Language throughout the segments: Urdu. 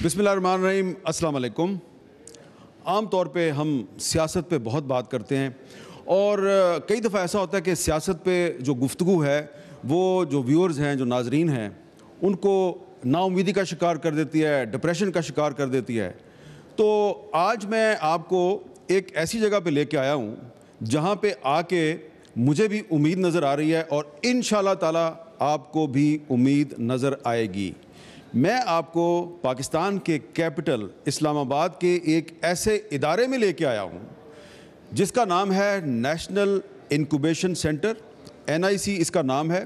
بسم اللہ الرحمن الرحیم. السلام علیکم. عام طور پہ ہم سیاست پہ بہت بات کرتے ہیں اور کئی دفعہ ایسا ہوتا ہے کہ سیاست پہ جو گفتگو ہے وہ جو ویورز ہیں, جو ناظرین ہیں, ان کو نا امیدی کا شکار کر دیتی ہے, ڈپریشن کا شکار کر دیتی ہے. تو آج میں آپ کو ایک ایسی جگہ پہ لے کے آیا ہوں جہاں پہ آ کے مجھے بھی امید نظر آ رہی ہے اور انشاءاللہ تعالی آپ کو بھی امید نظر آئے گی. میں آپ کو پاکستان کے کیپٹل اسلام آباد کے ایک ایسے ادارے میں لے کے آیا ہوں جس کا نام ہے نیشنل انکوبیشن سینٹر, NIC اس کا نام ہے.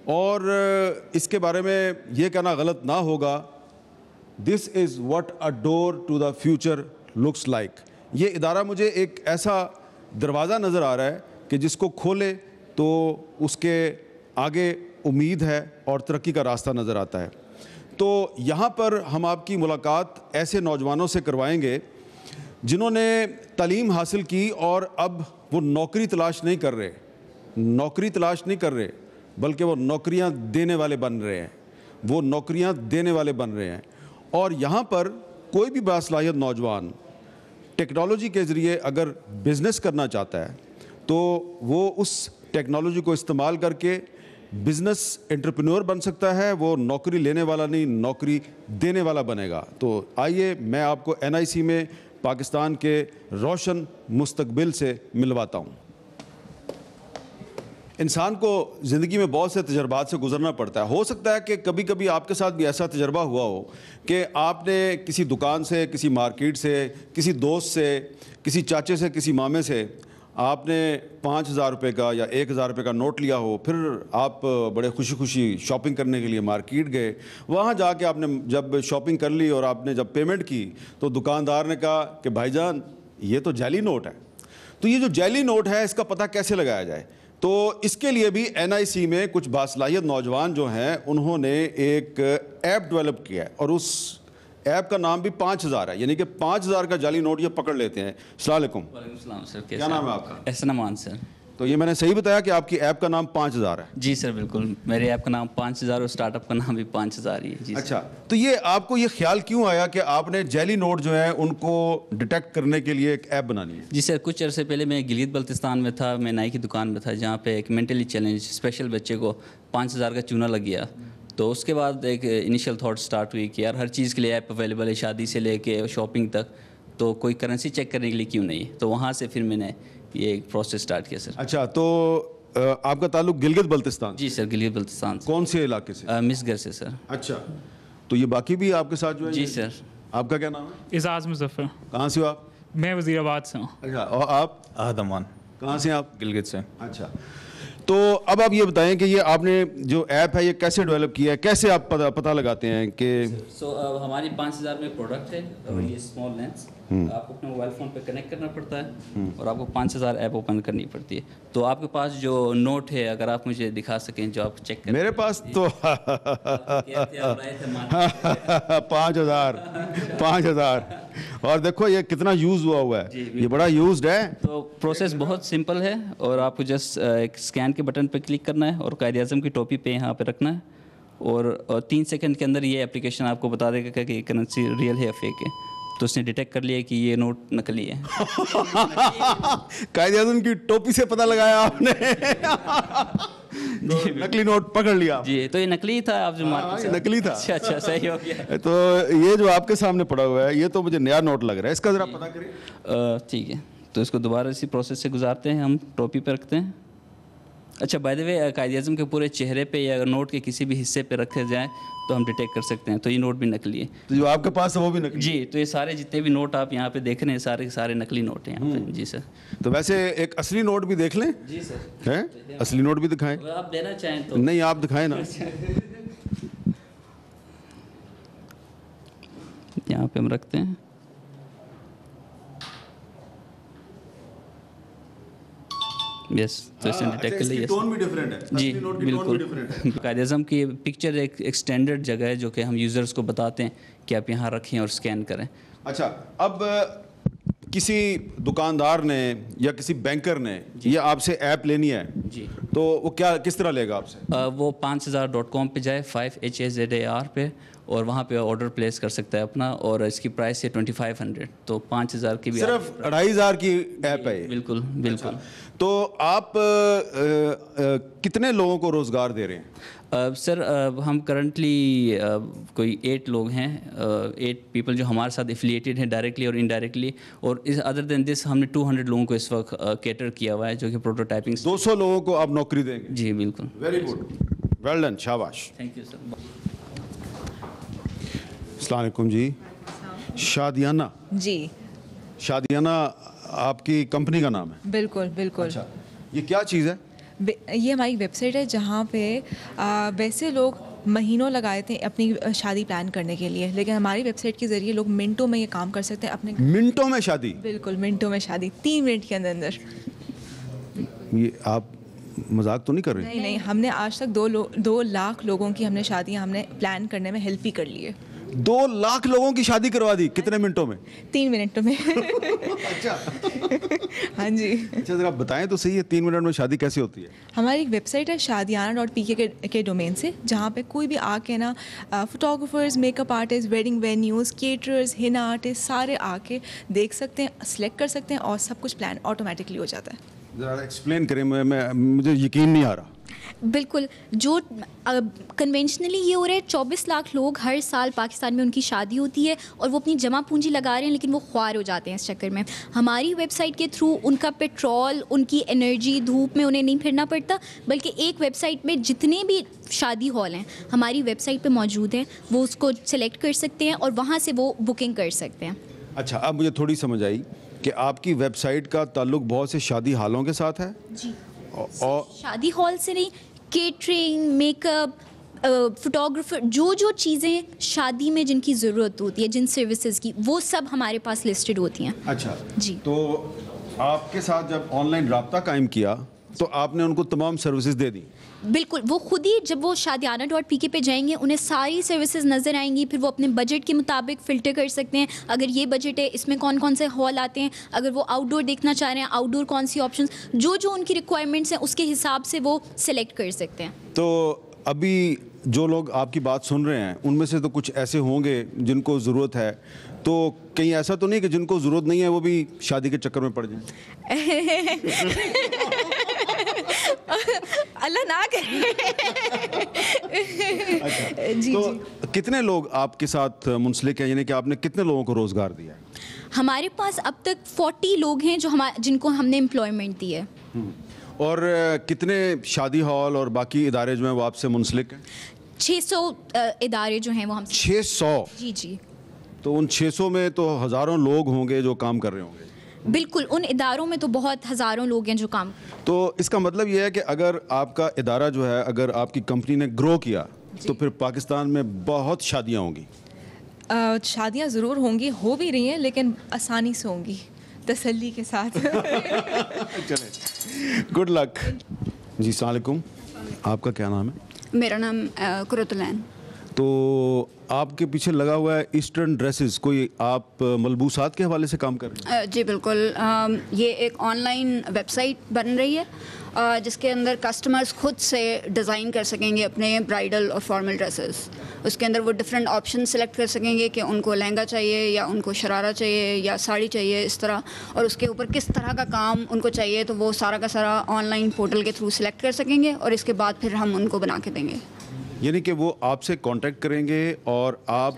اور اس کے بارے میں یہ کہنا غلط نہ ہوگا, this is what a door to the future looks like. یہ ادارہ مجھے ایک ایسا دروازہ نظر آ رہا ہے کہ جس کو کھولے تو اس کے آگے امید ہے اور ترقی کا راستہ نظر آتا ہے. تو یہاں پر ہم آپ کی ملاقات ایسے نوجوانوں سے کروائیں گے جنہوں نے تعلیم حاصل کی اور اب وہ نوکری تلاش نہیں کر رہے, بلکہ وہ نوکریاں دینے والے بن رہے ہیں. اور یہاں پر کوئی بھی باصلاحیت نوجوان ٹیکنالوجی کے ذریعے اگر بزنس کرنا چاہتا ہے تو وہ اس ٹیکنالوجی کو استعمال کر کے بزنس انٹرپرینور بن سکتا ہے. وہ نوکری لینے والا نہیں, نوکری دینے والا بنے گا. تو آئیے میں آپ کو NIC میں پاکستان کے روشن مستقبل سے ملواتا ہوں. انسان کو زندگی میں بہت سے تجربات سے گزرنا پڑتا ہے. ہو سکتا ہے کہ کبھی کبھی آپ کے ساتھ بھی ایسا تجربہ ہوا ہو کہ آپ نے کسی دکان سے, کسی مارکیٹ سے, کسی دوست سے, کسی چاچے سے, کسی مامے سے آپ نے 5,000 روپے کا یا 1,000 روپے کا نوٹ لیا ہو. پھر آپ بڑے خوشی خوشی شاپنگ کرنے کے لیے مارکیٹ گئے. وہاں جا کے آپ نے جب شاپنگ کر لی اور آپ نے جب پیمنٹ کی تو دکاندار نے کہا کہ بھائی جان یہ تو جعلی نوٹ ہے. تو یہ جو جعلی نوٹ ہے اس کا پتہ کیسے لگایا جائے؟ تو اس کے لیے بھی NIC میں کچھ باصلاحیت نوجوان جو ہیں انہوں نے ایک ایپ ڈیولپ کیا ہے اور اس ایپ کا نام بھی 5,000 ہے, یعنی کہ 5,000 کا جعلی نوٹ یہ پکڑ لیتے ہیں. السلام علیکم. وعلیکم السلام سر. کیا نام ہے آپ کا؟ احسن امان سر. تو یہ میں نے صحیح بتایا کہ آپ کی ایپ کا نام 5,000 ہے؟ جی سر بالکل, میرے ایپ کا نام 5,000 اور اسٹارٹ اپ کا نام بھی 5,000 ہی ہے. جی اچھا, تو یہ آپ کو یہ خیال کیوں آیا کہ آپ نے جعلی نوٹ جو ہیں ان کو ڈیٹیکٹ کرنے کے لیے ایک ایپ بنانی ہے؟ جی سر, کچھ عرصے پہلے میں گلیت بلتستان میں تھا, میں نائی کی دکان میں تھا جہاں پہ ایک مینٹلی چیلنج اسپیشل بچے کو 5,000 کا چونا لگ گیا. تو اس کے بعد ایک انیشیل تھاٹ سٹارٹ ہوئی کہ یار ہر چیز کے لیے ایپ اویلیبل ہے, شادی سے لے کے شاپنگ تک, تو کوئی کرنسی چیک کرنے کے لیے کیوں نہیں. تو وہاں سے پھر میں نے یہ ایک پروسیس سٹارٹ کیا سر. اچھا, تو آپ کا تعلق گلگت بلتستان؟ جی سر, گلیت بلتستان. کون سے علاقے سے؟ مسگر سے سر. اچھا, تو یہ باقی بھی آپ کے ساتھ جو ہے؟ جی سر. آپ کا کیا نام ہے؟ اعزاز مظفر. کہاں سے ہو آپ؟ میں وزیر آباد سے ہوں. اچھا, اور آپ؟ احد امان. کہاں سے ہیں آپ؟ گلگت سے. اچھا, تو اب آپ یہ بتائیں کہ یہ آپ نے جو ایپ ہے یہ کیسے ڈیولپ کیا ہے, کیسے آپ پتہ لگاتے ہیں کہ ہماری 5,000 میں پروڈکٹ ہے اور یہ اسمال لینس آپ کو اپنے موبائل فون پہ کنیکٹ کرنا پڑتا ہے اور آپ کو 5,000 ایپ اوپن کرنی پڑتی ہے. تو آپ کے پاس جو نوٹ ہے اگر آپ مجھے دکھا سکیں جو آپ چیک کریں. میرے پاس تو 5,000 اور دیکھو یہ کتنا یوز ہوا ہے, یہ بڑا یوزڈ ہے. تو پروسیس بہت سمپل ہے اور آپ کو جسٹ ایک اسکین کے بٹن پہ کلک کرنا ہے اور قائد اعظم کی ٹوپی پہ یہاں پہ رکھنا ہے اور 3 سیکنڈ کے اندر یہ اپلیکیشن آپ کو بتا دے گا کہ یہ کرنسی ریئل ہے یا فیک ہے. تو اس نے ڈیٹیکٹ کر لیا کہ یہ نوٹ نقلی ہے. قائد اعظم کی ٹوپی سے پتہ لگایا آپ نے, نقلی نوٹ پکڑ لیا. جی, تو یہ نقلی تھا. آپ جو مارکیٹ سے نقلی تھا. اچھا صحیح ہو گیا. تو یہ جو آپ کے سامنے پڑا ہوا ہے یہ تو مجھے نیا نوٹ لگ رہا ہے, اس کا ذرا پتہ کریں. ٹھیک ہے, تو اس کو دوبارہ اسی پروسیس سے گزارتے ہیں, ہم ٹوپی پہ رکھتے ہیں. اچھا, بائی دا وے قائد اعظم کے پورے چہرے پہ یا نوٹ کے کسی بھی حصے پہ رکھے جائیں تو ہم ڈیٹیکٹ کر سکتے ہیں. تو یہ نوٹ بھی نقلی ہے. تو جو آپ کے پاس ہے وہ بھی نقلی؟ جی, تو یہ سارے جتنے بھی نوٹ آپ یہاں پہ دیکھ رہے ہیں سارے نقلی نوٹ ہیں یہاں پہ. جی سر. تو ویسے ایک اصلی نوٹ بھی دیکھ لیں. جی سر, ہے اصلی نوٹ بھی دکھائیں. اگر آپ دینا چاہیں تو. نہیں, آپ دکھائیں نا. یہاں پہ ہم رکھتے ہیں. یس, تو اس نے ڈیٹیکٹ کر لیا. ٹون بھی ڈیفرنٹ ہے. جی بالکل. قائد اعظم کی پکچر ایک اسٹینڈرڈ جگہ ہے جو کہ ہم یوزرس کو بتاتے ہیں کہ آپ یہاں رکھیں اور اسکین کریں. اچھا, اب کسی دکاندار نے یا کسی بینکر نے یہ آپ سے ایپ لینی ہے جی تو وہ کیا کس طرح لے گا آپ سے؟ وہ 5000.com پہ جائے 5HAZAR پہ اور وہاں پہ آرڈر پلیس کر سکتا ہے اپنا, اور اس کی پرائس ہے 2500, تو 5000 کی بھی صرف 2500 کی ایپ ہے یہ؟ بالکل بالکل. تو آپ کتنے لوگوں کو روزگار دے رہے ہیں؟ سر ہم کرنٹلی کوئی 8 لوگ ہیں, 8 پیپل جو ہمارے ساتھ افیلیٹڈ ہیں ڈائریکٹلی اور انڈائریکٹلی, اور ادر دین دس ہم نے 200 لوگوں کو اس وقت کیٹر کیا ہوا ہے جو کہ پروٹوٹائپنگ. 200 لوگوں کو آپ نوکری دیں گے؟ جی بالکل. ویری گڈ, ویل ڈن, شاباش. Thank you sir. السلام علیکم جی. شادیانہ جی شادیانہ آپ کی کمپنی کا نام ہے؟ بالکل بالکل. اچھا, یہ کیا چیز ہے؟ یہ ہماری ویب سائٹ ہے جہاں پہ ویسے لوگ مہینوں لگائے تھے اپنی شادی پلان کرنے کے لیے, لیکن ہماری ویب سائٹ کے ذریعے لوگ منٹوں میں یہ کام کر سکتے ہیں اپنے. منٹوں میں شادی؟ بالکل منٹوں میں شادی, 3 منٹ کے اندر. یہ آپ مذاق تو نہیں کر رہے؟ نہیں نہیں, ہم نے آج تک 2 لاکھ لوگوں کی ہم نے شادیاں ہم نے پلان کرنے میں ہیلپ ہی کر لی ہے. 2 لاکھ لوگوں کی شادی کروا دی کتنے منٹوں میں؟ 3 منٹوں میں. اچھا ہاں جی. اچھا ذرا بتائیں تو صحیح ہے 3 منٹ میں شادی کیسے ہوتی ہے؟ ہماری ایک ویب سائٹ ہے shadiana.pk کے ڈومین سے, جہاں پہ کوئی بھی آ کے نا photographers, make up artist, wedding venues, caterers, henna artist سارے آ کے دیکھ سکتے ہیں, سلیکٹ کر سکتے ہیں اور سب کچھ پلان آٹومیٹکلی ہو جاتا ہے. ذرا ایکسپلین کریں, مجھے یقین نہیں آ رہا. بالکل. جو کنونشنلی یہ ہو رہا ہے 24 لاکھ لوگ ہر سال پاکستان میں ان کی شادی ہوتی ہے اور وہ اپنی جمع پونجی لگا رہے ہیں لیکن وہ خوار ہو جاتے ہیں اس چکر میں. ہماری ویب سائٹ کے تھرو ان کا پیٹرول, ان کی انرجی, دھوپ میں انہیں نہیں پھرنا پڑتا, بلکہ ایک ویب سائٹ میں جتنے بھی شادی ہال ہیں ہماری ویب سائٹ پہ موجود ہیں, وہ اس کو سلیکٹ کر سکتے ہیں اور وہاں سے وہ بکنگ کر سکتے ہیں. اچھا, اب مجھے تھوڑی سمجھ آئی کہ آپ کی ویب سائٹ کا تعلق بہت سے شادی ہالوں کے ساتھ ہے. جی, اور شادی ہال سے نہیں, کیٹرنگ, میک اپ, فوٹوگرافر, جو چیزیں شادی میں جن کی ضرورت ہوتی ہے, جن سروسز کی, وہ سب ہمارے پاس لسٹڈ ہوتی ہیں. اچھا جی, تو آپ کے ساتھ جب آن لائن رابطہ قائم کیا تو آپ نے ان کو تمام سروسز دے دی؟ بالکل. وہ خود ہی جب وہ shadiana.pk پہ جائیں گے انہیں ساری سروسز نظر آئیں گی, پھر وہ اپنے بجٹ کے مطابق فلٹر کر سکتے ہیں. اگر یہ بجٹ ہے اس میں کون کون سے ہال آتے ہیں, اگر وہ آؤٹ ڈور دیکھنا چاہ رہے ہیں آؤٹ ڈور کون سی آپشنز, جو ان کی ریکوائرمنٹس ہیں اس کے حساب سے وہ سلیکٹ کر سکتے ہیں. تو ابھی جو لوگ آپ کی بات سن رہے ہیں ان میں سے تو کچھ ایسے ہوں گے جن کو ضرورت ہے, تو کہیں ایسا تو نہیں کہ جن کو ضرورت نہیں ہے وہ بھی شادی کے چکر میں پڑ جائیں؟ اللہ نہ کرے. تو کتنے لوگ آپ کے ساتھ منسلک ہیں, یعنی کہ آپ نے کتنے لوگوں کو روزگار دیا ہے؟ ہمارے پاس اب تک 40 لوگ ہیں جن کو ہم نے امپلائمنٹ دی ہے. اور کتنے شادی ہال اور باقی ادارے جو ہیں وہ آپ سے منسلک ہیں؟ 600 ادارے جو ہیں وہ ہم 600؟ جی جی. تو ان 600 میں تو ہزاروں لوگ ہوں گے جو کام کر رہے ہوں گے؟ بالکل, ان اداروں میں تو بہت ہزاروں لوگ ہیں جو کام. تو اس کا مطلب یہ ہے کہ اگر آپ کا ادارہ جو ہے, اگر آپ کی کمپنی نے گرو کیا تو پھر پاکستان میں بہت شادیاں ہوں گی. شادیاں ضرور ہوں گی, ہو بھی رہی ہیں, لیکن آسانی سے ہوں گی, تسلی کے ساتھ. چلیں, گڈ لک. جی السلام علیکم, آپ کا کیا نام ہے؟ میرا نام قرۃ العین. تو آپ کے پیچھے لگا ہوا ہے ایسٹرن ڈریسز, کوئی آپ ملبوسات کے حوالے سے کام کر رہے ہیں؟ جی بالکل. یہ ایک آن لائن ویب سائٹ بن رہی ہے جس کے اندر کسٹمرز خود سے ڈیزائن کر سکیں گے اپنے برائڈل اور فارمل ڈریسز. اس کے اندر وہ ڈفرینٹ آپشن سلیکٹ کر سکیں گے کہ ان کو لہنگا چاہیے یا ان کو شرارہ چاہیے یا ساڑی چاہیے, اس طرح, اور اس کے اوپر کس طرح کا کام ان کو چاہیے, تو وہ سارا کا سارا آن لائن پورٹل کے تھرو سلیکٹ کر سکیں گے اور اس کے بعد پھر ہم ان کو بنا کے دیں گے. یعنی کہ وہ آپ سے کانٹیکٹ کریں گے اور آپ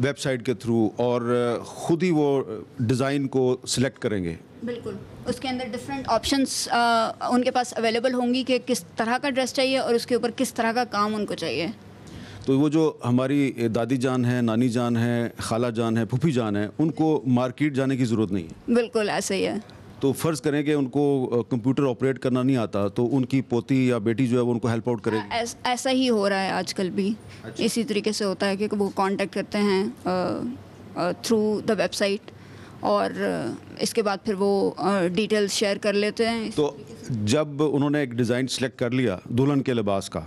ویب سائٹ کے تھرو اور خود ہی وہ ڈیزائن کو سلیکٹ کریں گے؟ بالکل. اس کے اندر ڈفرینٹ آپشنس ان کے پاس اویلیبل ہوں گی کہ کس طرح کا ڈریس چاہیے اور اس کے اوپر کس طرح کا کام ان کو چاہیے. تو وہ جو ہماری دادی جان ہے, نانی جان ہے, خالہ جان ہے, پھوپھی جان ہے, ان کو مارکیٹ جانے کی ضرورت نہیں ہے؟ بالکل ایسا ہی ہے. تو فرض کریں کہ ان کو کمپیوٹر آپریٹ کرنا نہیں آتا تو ان کی پوتی یا بیٹی جو ہے وہ ان کو ہیلپ آؤٹ کرے گی؟ ایسا ہی ہو رہا ہے آج کل بھی. اسی طریقے سے ہوتا ہے کہ وہ کانٹیکٹ کرتے ہیں تھرو دا ویب سائٹ اور اس کے بعد پھر وہ ڈیٹیلز شیئر کر لیتے ہیں. تو جب انہوں نے ایک ڈیزائن سلیکٹ کر لیا دلہن کے لباس کا,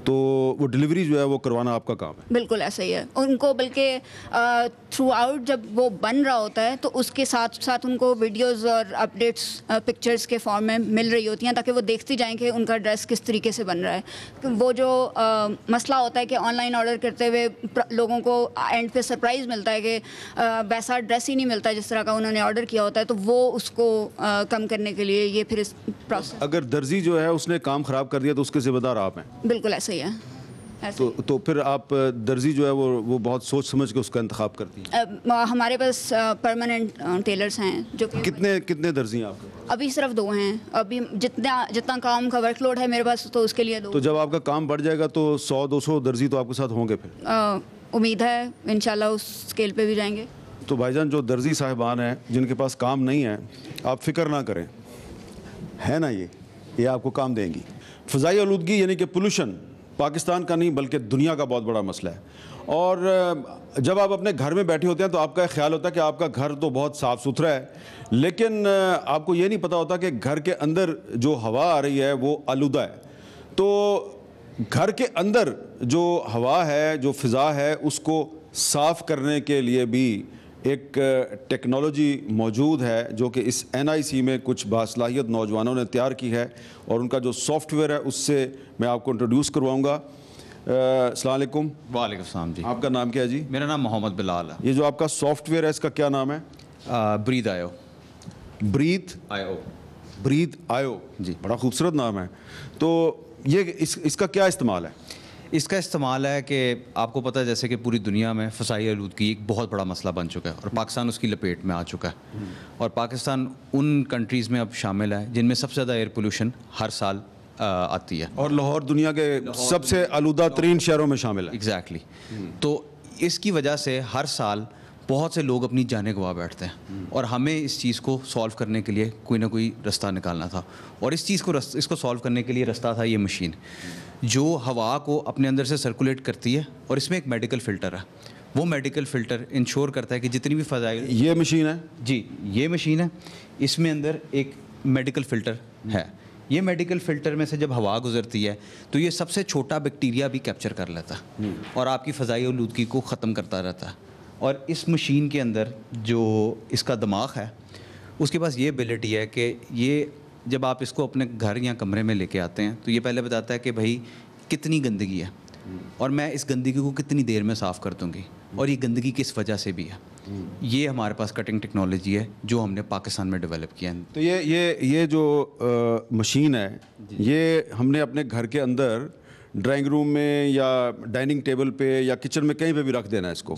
تو وہ ڈلیوری جو ہے وہ کروانا آپ کا کام ہے. بالکل ایسا ہی ہے. ان کو بلکہ تھرو آؤٹ جب وہ بن رہا ہوتا ہے تو اس کے ساتھ ساتھ ان کو ویڈیوز اور اپڈیٹس پکچرز کے فارم میں مل رہی ہوتی ہیں تاکہ وہ دیکھتی جائیں کہ ان کا ڈریس کس طریقے سے بن رہا ہے. وہ جو مسئلہ ہوتا ہے کہ آن لائن آرڈر کرتے ہوئے لوگوں کو اینڈ پہ سرپرائز ملتا ہے کہ ویسا ڈریس ہی نہیں ملتا جس طرح کا انہوں نے آرڈر کیا ہوتا ہے, تو وہ اس کو کم کرنے کے لیے یہ پھر اس پروسیس. اگر درزی جو ہے اس نے کام خراب کر دیا تو اس کے ذمہ دار آپ ہیں. بالکل ایسا ہی ہے. تو پھر آپ درزی جو ہے وہ بہت سوچ سمجھ کے اس کا انتخاب کرتی ہیں. ہمارے پاس پرماننٹ ٹیلرز ہیں جو کتنے درزی ہیں آپ کے پاس؟ ابھی صرف 2 ہیں. ابھی جتنا کام کا ورک لوڈ ہے میرے پاس تو اس کے لیے 2. تو جب آپ کا کام بڑھ جائے گا تو 100-200 درزی تو آپ کے ساتھ ہوں گے پھر؟ امید ہے انشاءاللہ اس اسکیل پہ بھی جائیں گے. تو بھائی جان جو درزی صاحبان ہیں جن کے پاس کام نہیں ہے, آپ فکر نہ کریں, ہے نا, یہ آپ کو کام دیں گی. فضائی آلودگی یعنی کہ پولوشن پاکستان کا نہیں بلکہ دنیا کا بہت بڑا مسئلہ ہے. اور جب آپ اپنے گھر میں بیٹھے ہوتے ہیں تو آپ کا خیال ہوتا ہے کہ آپ کا گھر تو بہت صاف ستھرا ہے, لیکن آپ کو یہ نہیں پتہ ہوتا کہ گھر کے اندر جو ہوا آ رہی ہے وہ آلودہ ہے. تو گھر کے اندر جو ہوا ہے, جو فضا ہے, اس کو صاف کرنے کے لیے بھی ایک ٹیکنالوجی موجود ہے جو کہ اس NIC میں کچھ باصلاحیت نوجوانوں نے تیار کی ہے, اور ان کا جو سافٹ ویئر ہے اس سے میں آپ کو انٹروڈیوس کرواؤں گا. السلام علیکم. وعلیکم السلام جی. آپ کا نام کیا ہے جی؟ میرا نام محمد بلال ہے. یہ جو آپ کا سافٹ ویئر ہے اس کا کیا نام ہے؟ بریتھ آیو. بریتھ آیو جی, بڑا خوبصورت نام ہے. تو یہ اس کا کیا استعمال ہے؟ اس کا استعمال ہے کہ آپ کو پتہ ہے جیسے کہ پوری دنیا میں فضائی آلودگی ایک بہت بڑا مسئلہ بن چکا ہے اور پاکستان اس کی لپیٹ میں آ چکا ہے. اور پاکستان ان کنٹریز میں اب شامل ہے جن میں سب سے زیادہ ایئر پولوشن ہر سال آتی ہے, اور لاہور دنیا کے سب سے آلودہ ترین شہروں میں شامل ہے. ایگزیکٹلی. تو اس کی وجہ سے ہر سال بہت سے لوگ اپنی جانیں گوا بیٹھتے ہیں, اور ہمیں اس چیز کو سولو کرنے کے لیے کوئی نہ کوئی رستہ نکالنا تھا. اور اس کو سولو کرنے کے لیے رستہ تھا یہ مشین جو ہوا کو اپنے اندر سے سرکولیٹ کرتی ہے, اور اس میں ایک میڈیکل فلٹر ہے. وہ میڈیکل فلٹر انشور کرتا ہے کہ جتنی بھی فضائی. یہ مشین ہے جی, یہ مشین ہے. اس میں اندر ایک میڈیکل فلٹر ہے. یہ میڈیکل فلٹر میں سے جب ہوا گزرتی ہے تو یہ سب سے چھوٹا بیکٹیریا بھی کیپچر کر لیتا ہے اور آپ کی فضائی آلودگی کو ختم کرتا رہتا ہے. اور اس مشین کے اندر جو اس کا دماغ ہے اس کے پاس یہ ایبلٹی ہے کہ یہ جب آپ اس کو اپنے گھر یا کمرے میں لے کے آتے ہیں تو یہ پہلے بتاتا ہے کہ بھائی کتنی گندگی ہے اور میں اس گندگی کو کتنی دیر میں صاف کر دوں گی, اور یہ گندگی کس وجہ سے بھی ہے. یہ ہمارے پاس کٹنگ ٹیکنالوجی ہے جو ہم نے پاکستان میں ڈیولپ کیا ہے. تو یہ جو مشین ہے یہ ہم نے اپنے گھر کے اندر ڈرائنگ روم میں یا ڈائننگ ٹیبل پہ یا کچن میں کہیں پہ بھی رکھ دینا ہے اس کو؟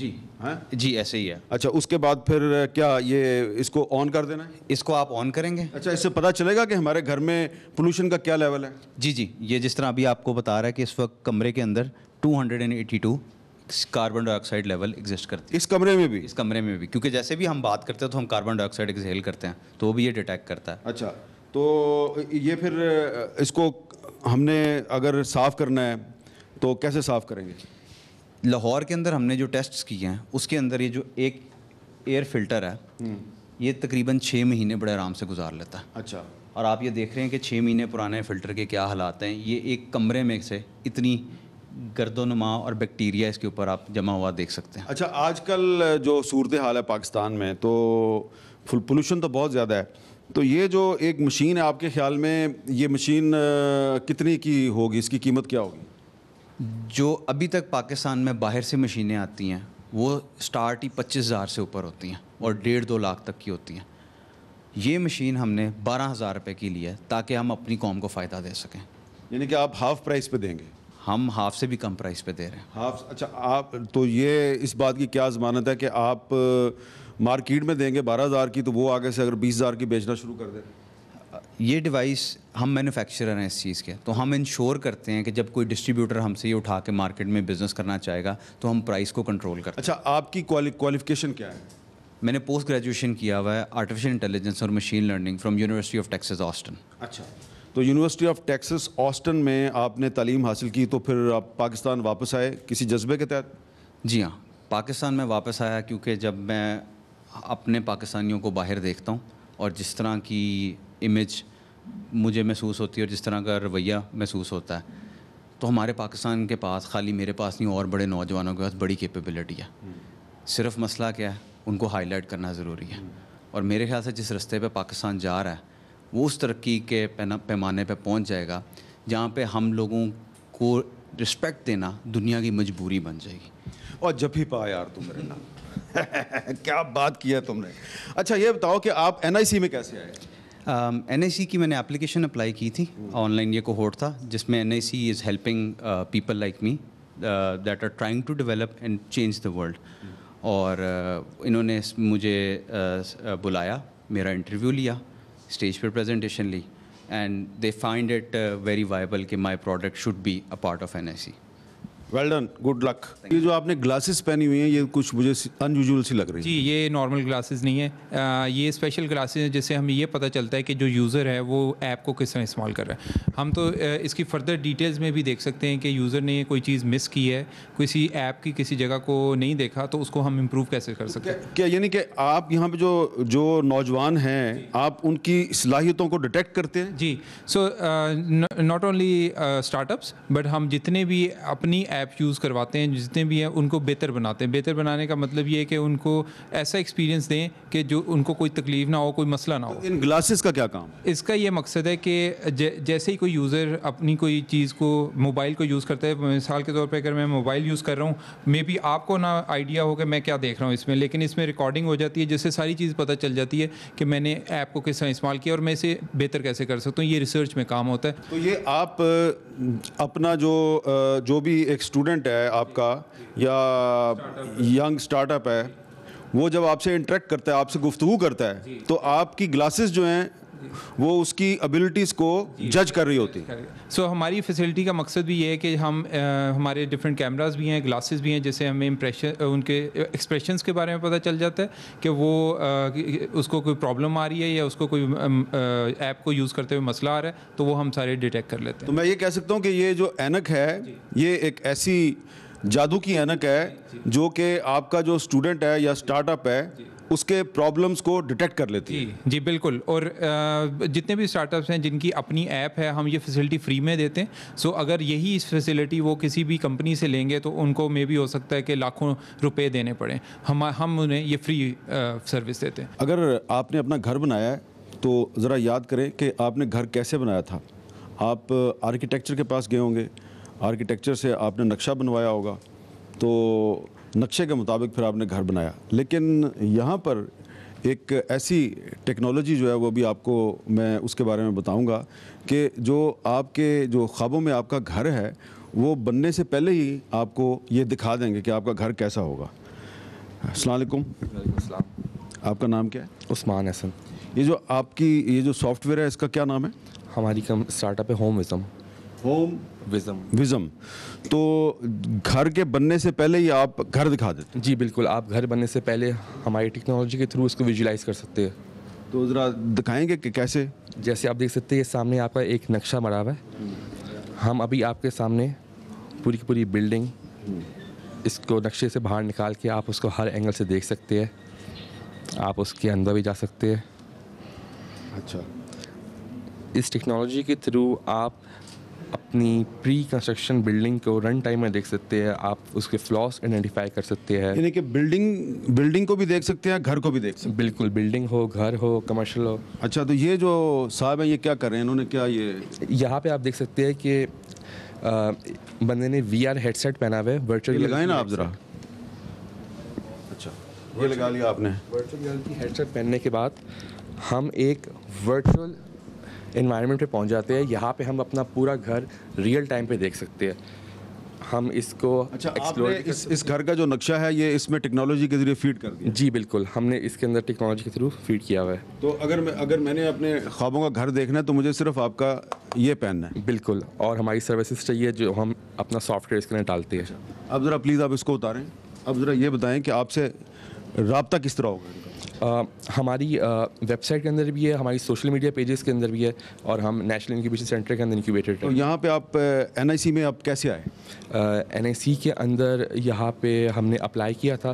جی ایسے ہی ہے. اچھا, اس کے بعد پھر کیا یہ اس کو آن کر دینا ہے؟ اس کو آپ آن کریں گے. اچھا, اس سے پتہ چلے گا کہ ہمارے گھر میں پولوشن کا کیا لیول ہے؟ جی, یہ جس طرح ابھی آپ کو بتا رہا ہے کہ اس وقت کمرے کے اندر 282 کاربن ڈائی آکسائڈ لیول ایگزسٹ کرتی ہے. اس کمرے میں بھی؟ اس کمرے میں بھی, کیونکہ جیسے بھی ہم بات کرتے ہیں تو ہم کاربن ڈائی آکسائڈ ایکسہیل کرتے ہیں تو وہ بھی یہ ڈیٹیکٹ کرتا ہے. اچھا, تو یہ پھر اس کو ہم نے اگر صاف کرنا ہے تو کیسے صاف کریں گے؟ لاہور کے اندر ہم نے جو ٹیسٹس کیے ہیں اس کے اندر یہ جو ایک ایئر فلٹر ہے یہ تقریباً 6 مہینے بڑے آرام سے گزار لیتا ہے. اچھا, اور آپ یہ دیکھ رہے ہیں کہ 6 مہینے پرانے فلٹر کے کیا حالات ہیں. یہ ایک کمرے میں سے اتنی گرد و نما اور بیکٹیریا اس کے اوپر آپ جمع ہوا دیکھ سکتے ہیں. اچھا, آج کل جو صورتحال ہے پاکستان میں تو پولوشن تو بہت زیادہ ہے, تو یہ جو ایک مشین ہے آپ کے خیال میں یہ مشین کتنی کی ہوگی, اس کی قیمت کیا ہوگی؟ جو ابھی تک پاکستان میں باہر سے مشینیں آتی ہیں وہ سٹارٹ ہی 25,000 سے اوپر ہوتی ہیں اور 1.5-2 لاکھ تک کی ہوتی ہیں. یہ مشین ہم نے 12,000 روپے کی لی ہے تاکہ ہم اپنی قوم کو فائدہ دے سکیں. یعنی کہ آپ ہاف پرائس پہ دیں گے؟ ہم ہاف سے بھی کم پرائس پہ دے رہے ہیں. ہاف؟ اچھا, آپ تو یہ اس بات کی کیا ضمانت ہے کہ آپ مارکیٹ میں دیں گے 12,000 کی تو وہ آگے سے اگر 20,000 کی بیچنا شروع کر دیں؟ یہ ڈیوائس ہم مینوفیکچرر ہیں اس چیز کے, تو ہم انشور کرتے ہیں کہ جب کوئی ڈسٹریبیوٹر ہم سے یہ اٹھا کے مارکیٹ میں بزنس کرنا چاہے گا تو ہم پرائس کو کنٹرول کرتے ہیں. اچھا, آپ کی کوالیفیکیشن کیا ہے؟ میں نے پوسٹ گریجویشن کیا ہوا ہے آرٹیفیشیل انٹیلیجنس اور machine learning from university of Texas Austin. اچھا, تو یونیورسٹی آف ٹیکساس آسٹن میں آپ نے تعلیم حاصل کی تو پھر آپ پاکستان واپس آئے کسی جذبے کے تحت؟ جی ہاں, پاکستان میں واپس آیا کیونکہ جب میں اپنے پاکستانیوں کو باہر دیکھتا ہوں اور جس طرح کی امیج مجھے محسوس ہوتی ہے اور جس طرح کا رویہ محسوس ہوتا ہے تو ہمارے پاکستان کے پاس خالی میرے پاس نہیں اور بڑے نوجوانوں کے پاس بڑی کیپیبلٹی ہے. صرف مسئلہ کیا ہے, ان کو ہائی لائٹ کرنا ضروری ہے. اور میرے خیال سے جس رستے پہ پاکستان جا رہا ہے وہ اس ترقی کے پیمانے پہ پہنچ جائے گا جہاں پہ ہم لوگوں کو رسپیکٹ دینا دنیا کی مجبوری بن جائے گی. اور جب ہی پا یار تم میرے نام کیا بات کی ہے تم نے. اچھا یہ بتاؤ کہ آپ NIC میں کیسے آئے؟ NIC کی میں نے اپلیکیشن اپلائی کی تھی آن لائن. یہ کوہورٹ تھا جس میں NIC is helping people like me that are trying to develop and change the world. اور انہوں نے مجھے بلایا, میرا انٹرویو لیا, اسٹیج پر پریزنٹیشن لی, and they find it very viable کہ my product should be a part of NIC. Well done, good luck. یہ جو آپ نے گلاسز پہنی ہوئی ہیں یہ کچھ مجھے ان یوزول سی لگ رہی ہے. جی یہ نارمل گلاسز نہیں ہے, یہ اسپیشل گلاسز ہیں جس سے ہمیں یہ پتہ چلتا ہے کہ جو یوزر ہے وہ ایپ کو کس طرح استعمال کر رہا ہے. ہم تو اس کی فردر ڈیٹیلز میں بھی دیکھ سکتے ہیں کہ یوزر نے کوئی چیز مس کی ہے, کسی ایپ کی کسی جگہ کو نہیں دیکھا, تو اس کو ہم امپروو کیسے کر سکتے ہیں. کیا یعنی کہ آپ یہاں پہ جو نوجوان ہیں آپ ان کی صلاحیتوں کو ڈیٹیکٹ کرتے ہیں؟ جی, so not only startups but ہم جتنے بھی اپنی ایپ یوز کرواتے ہیں جتنے بھی ہیں ان کو بہتر بناتے ہیں. بہتر بنانے کا مطلب یہ ہے کہ ان کو ایسا ایکسپیرینس دیں کہ جو ان کو کوئی تکلیف نہ ہو, کوئی مسئلہ نہ ہو. ان گلاسز کا کیا کام؟ اس کا یہ مقصد ہے کہ جیسے ہی کوئی یوزر اپنی کوئی چیز کو موبائل کو یوز کرتا ہے, مثال کے طور پہ اگر میں موبائل یوز کر رہا ہوں, مے بی آپ کو نہ آئیڈیا ہو کہ میں کیا دیکھ رہا ہوں اس میں, لیکن اس میں ریکارڈنگ ہو جاتی ہے جس سے ساری چیز پتہ چل جاتی ہے کہ میں نے ایپ کو کس طرح استعمال کیا اور میں اسے بہتر کیسے کر سکتا ہوں. یہ ریسرچ میں کام ہوتا ہے. تو یہ آپ اپنا جو بھی ایک اسٹوڈنٹ ہے آپ کا یا ینگ اسٹارٹ اپ ہے, وہ جب آپ سے انٹریکٹ کرتا ہے, آپ سے گفتگو کرتا ہے, تو آپ کی گلاسز جو ہیں وہ اس کی ابیلٹیز کو جج کر رہی ہوتی. سو ہماری فیسلٹی کا مقصد بھی یہ ہے کہ ہم ہمارے ڈفرینٹ کیمراز بھی ہیں, گلاسز بھی ہیں, جس سے ہمیں ان کے ایکسپریشنس کے بارے میں پتہ چل جاتا ہے کہ وہ اس کو کوئی پرابلم آ رہی ہے یا اس کو کوئی ایپ کو یوز کرتے ہوئے مسئلہ آ رہا ہے, تو وہ ہم سارے ڈیٹیکٹ کر لیتے ہیں. تو میں یہ کہہ سکتا ہوں کہ یہ جو اینک ہے یہ ایک ایسی جادو کی اینک ہے جو کہ آپ کا جو اسٹوڈنٹ ہے یا اسٹارٹ اپ ہے اس کے پرابلمس کو ڈیٹیکٹ کر لیتی ہے. جی بالکل. اور جتنے بھی اسٹارٹ اپس ہیں جن کی اپنی ایپ ہے, ہم یہ فیسلٹی فری میں دیتے ہیں. سو اگر یہی اس فیسلٹی وہ کسی بھی کمپنی سے لیں گے تو ان کو مے بھی ہو سکتا ہے کہ لاکھوں روپے دینے پڑیں. ہم انہیں یہ فری سروس دیتے ہیں. اگر آپ نے اپنا گھر بنایا ہے تو ذرا یاد کریں کہ آپ نے گھر کیسے بنایا تھا. آپ آرکیٹیکچر کے پاس گئے ہوں گے, آرکیٹیکچر سے آپ نے نقشہ بنوایا ہوگا, تو نقشے کے مطابق پھر آپ نے گھر بنایا. لیکن یہاں پر ایک ایسی ٹیکنالوجی جو ہے وہ بھی آپ کو میں اس کے بارے میں بتاؤں گا کہ جو آپ کے جو خوابوں میں آپ کا گھر ہے وہ بننے سے پہلے ہی آپ کو یہ دکھا دیں گے کہ آپ کا گھر کیسا ہوگا. السلام علیکم. وعلیکم السلام. آپ کا نام کیا ہے؟ عثمان حسن. یہ جو آپ کی یہ جو سافٹ ویئر ہے اس کا کیا نام ہے؟ ہماری اسٹارٹ اپ ہے ہوم وزم. ہوم وزم. تو گھر کے بننے سے پہلے ہی آپ گھر دکھا دیتے ہیں؟ جی بالکل. آپ گھر بننے سے پہلے ہماری ٹیکنالوجی کے تھرو اس کو ویژولائز کر سکتے ہیں. تو ذرا دکھائیں گے کہ کیسے؟ جیسے آپ دیکھ سکتے ہیں یہ سامنے آپ کا ایک نقشہ بنا ہوا ہے. ہم ابھی آپ کے سامنے پوری کی پوری بلڈنگ اس کو نقشے سے باہر نکال کے آپ اس کو ہر اینگل سے دیکھ سکتے ہیں. آپ اس کے اندر بھی جا سکتے ہیں. اچھا. اس ٹیکنالوجی کے تھرو آپ اپنی پری کنسٹرکشن بلڈنگ کو رن ٹائم میں دیکھ سکتے ہیں. آپ اس کے فلاس آئیڈینٹیفائی کر سکتے ہیں. یعنی کہ بلڈنگ کو بھی دیکھ سکتے ہیں, گھر کو بھی دیکھ سکتے ہیں. بالکل. بلڈنگ ہو, گھر ہو, کمرشل ہو. اچھا. تو یہ جو صاحب ہیں یہ کیا کر رہے ہیں, انہوں نے کیا یہاں پہ آپ دیکھ سکتے ہیں کہ بندے نے VR ہیڈ سیٹ پہنا ہوا ہے. ورچوئل لگائیں نا آپ ذرا. اچھا یہ لگا لیا آپ نے. ورچوئل ریئلٹی ہیڈ سیٹ پہننے کے بعد ہم ایک ورچوئل انوائرمنٹ پہ پہنچ جاتے ہیں. یہاں پہ ہم اپنا پورا گھر ریئل ٹائم پہ دیکھ سکتے ہیں. ہم اس کو اچھا آپ نے اس گھر کا جو نقشہ ہے یہ اس میں ٹیکنالوجی کے ذریعے فیڈ کر دیا؟ جی بالکل. ہم نے اس کے اندر ٹیکنالوجی کے تھرو فیڈ کیا ہوا ہے. تو اگر میں نے اپنے خوابوں کا گھر دیکھنا ہے تو مجھے صرف آپ کا یہ پہننا ہے؟ بالکل. اور ہماری سروسز چاہیے جو ہم اپنا سافٹ ویئر اس کے اندر ڈالتے ہیں. اب ذرا پلیز آپ اس کو اتاریں. اب ذرا یہ بتائیں کہ آپ سے رابطہ کس طرح ہوگا؟ ہماری ویب سائٹ کے اندر بھی ہے, ہماری سوشل میڈیا پیجز کے اندر بھی ہے, اور ہم نیشنل انکیوبیشن سینٹر کے اندر انکیوبیٹڈ ہیں. تو یہاں پہ آپ NIC میں آپ کیسے آئے؟ NIC کے اندر یہاں پہ ہم نے اپلائی کیا تھا.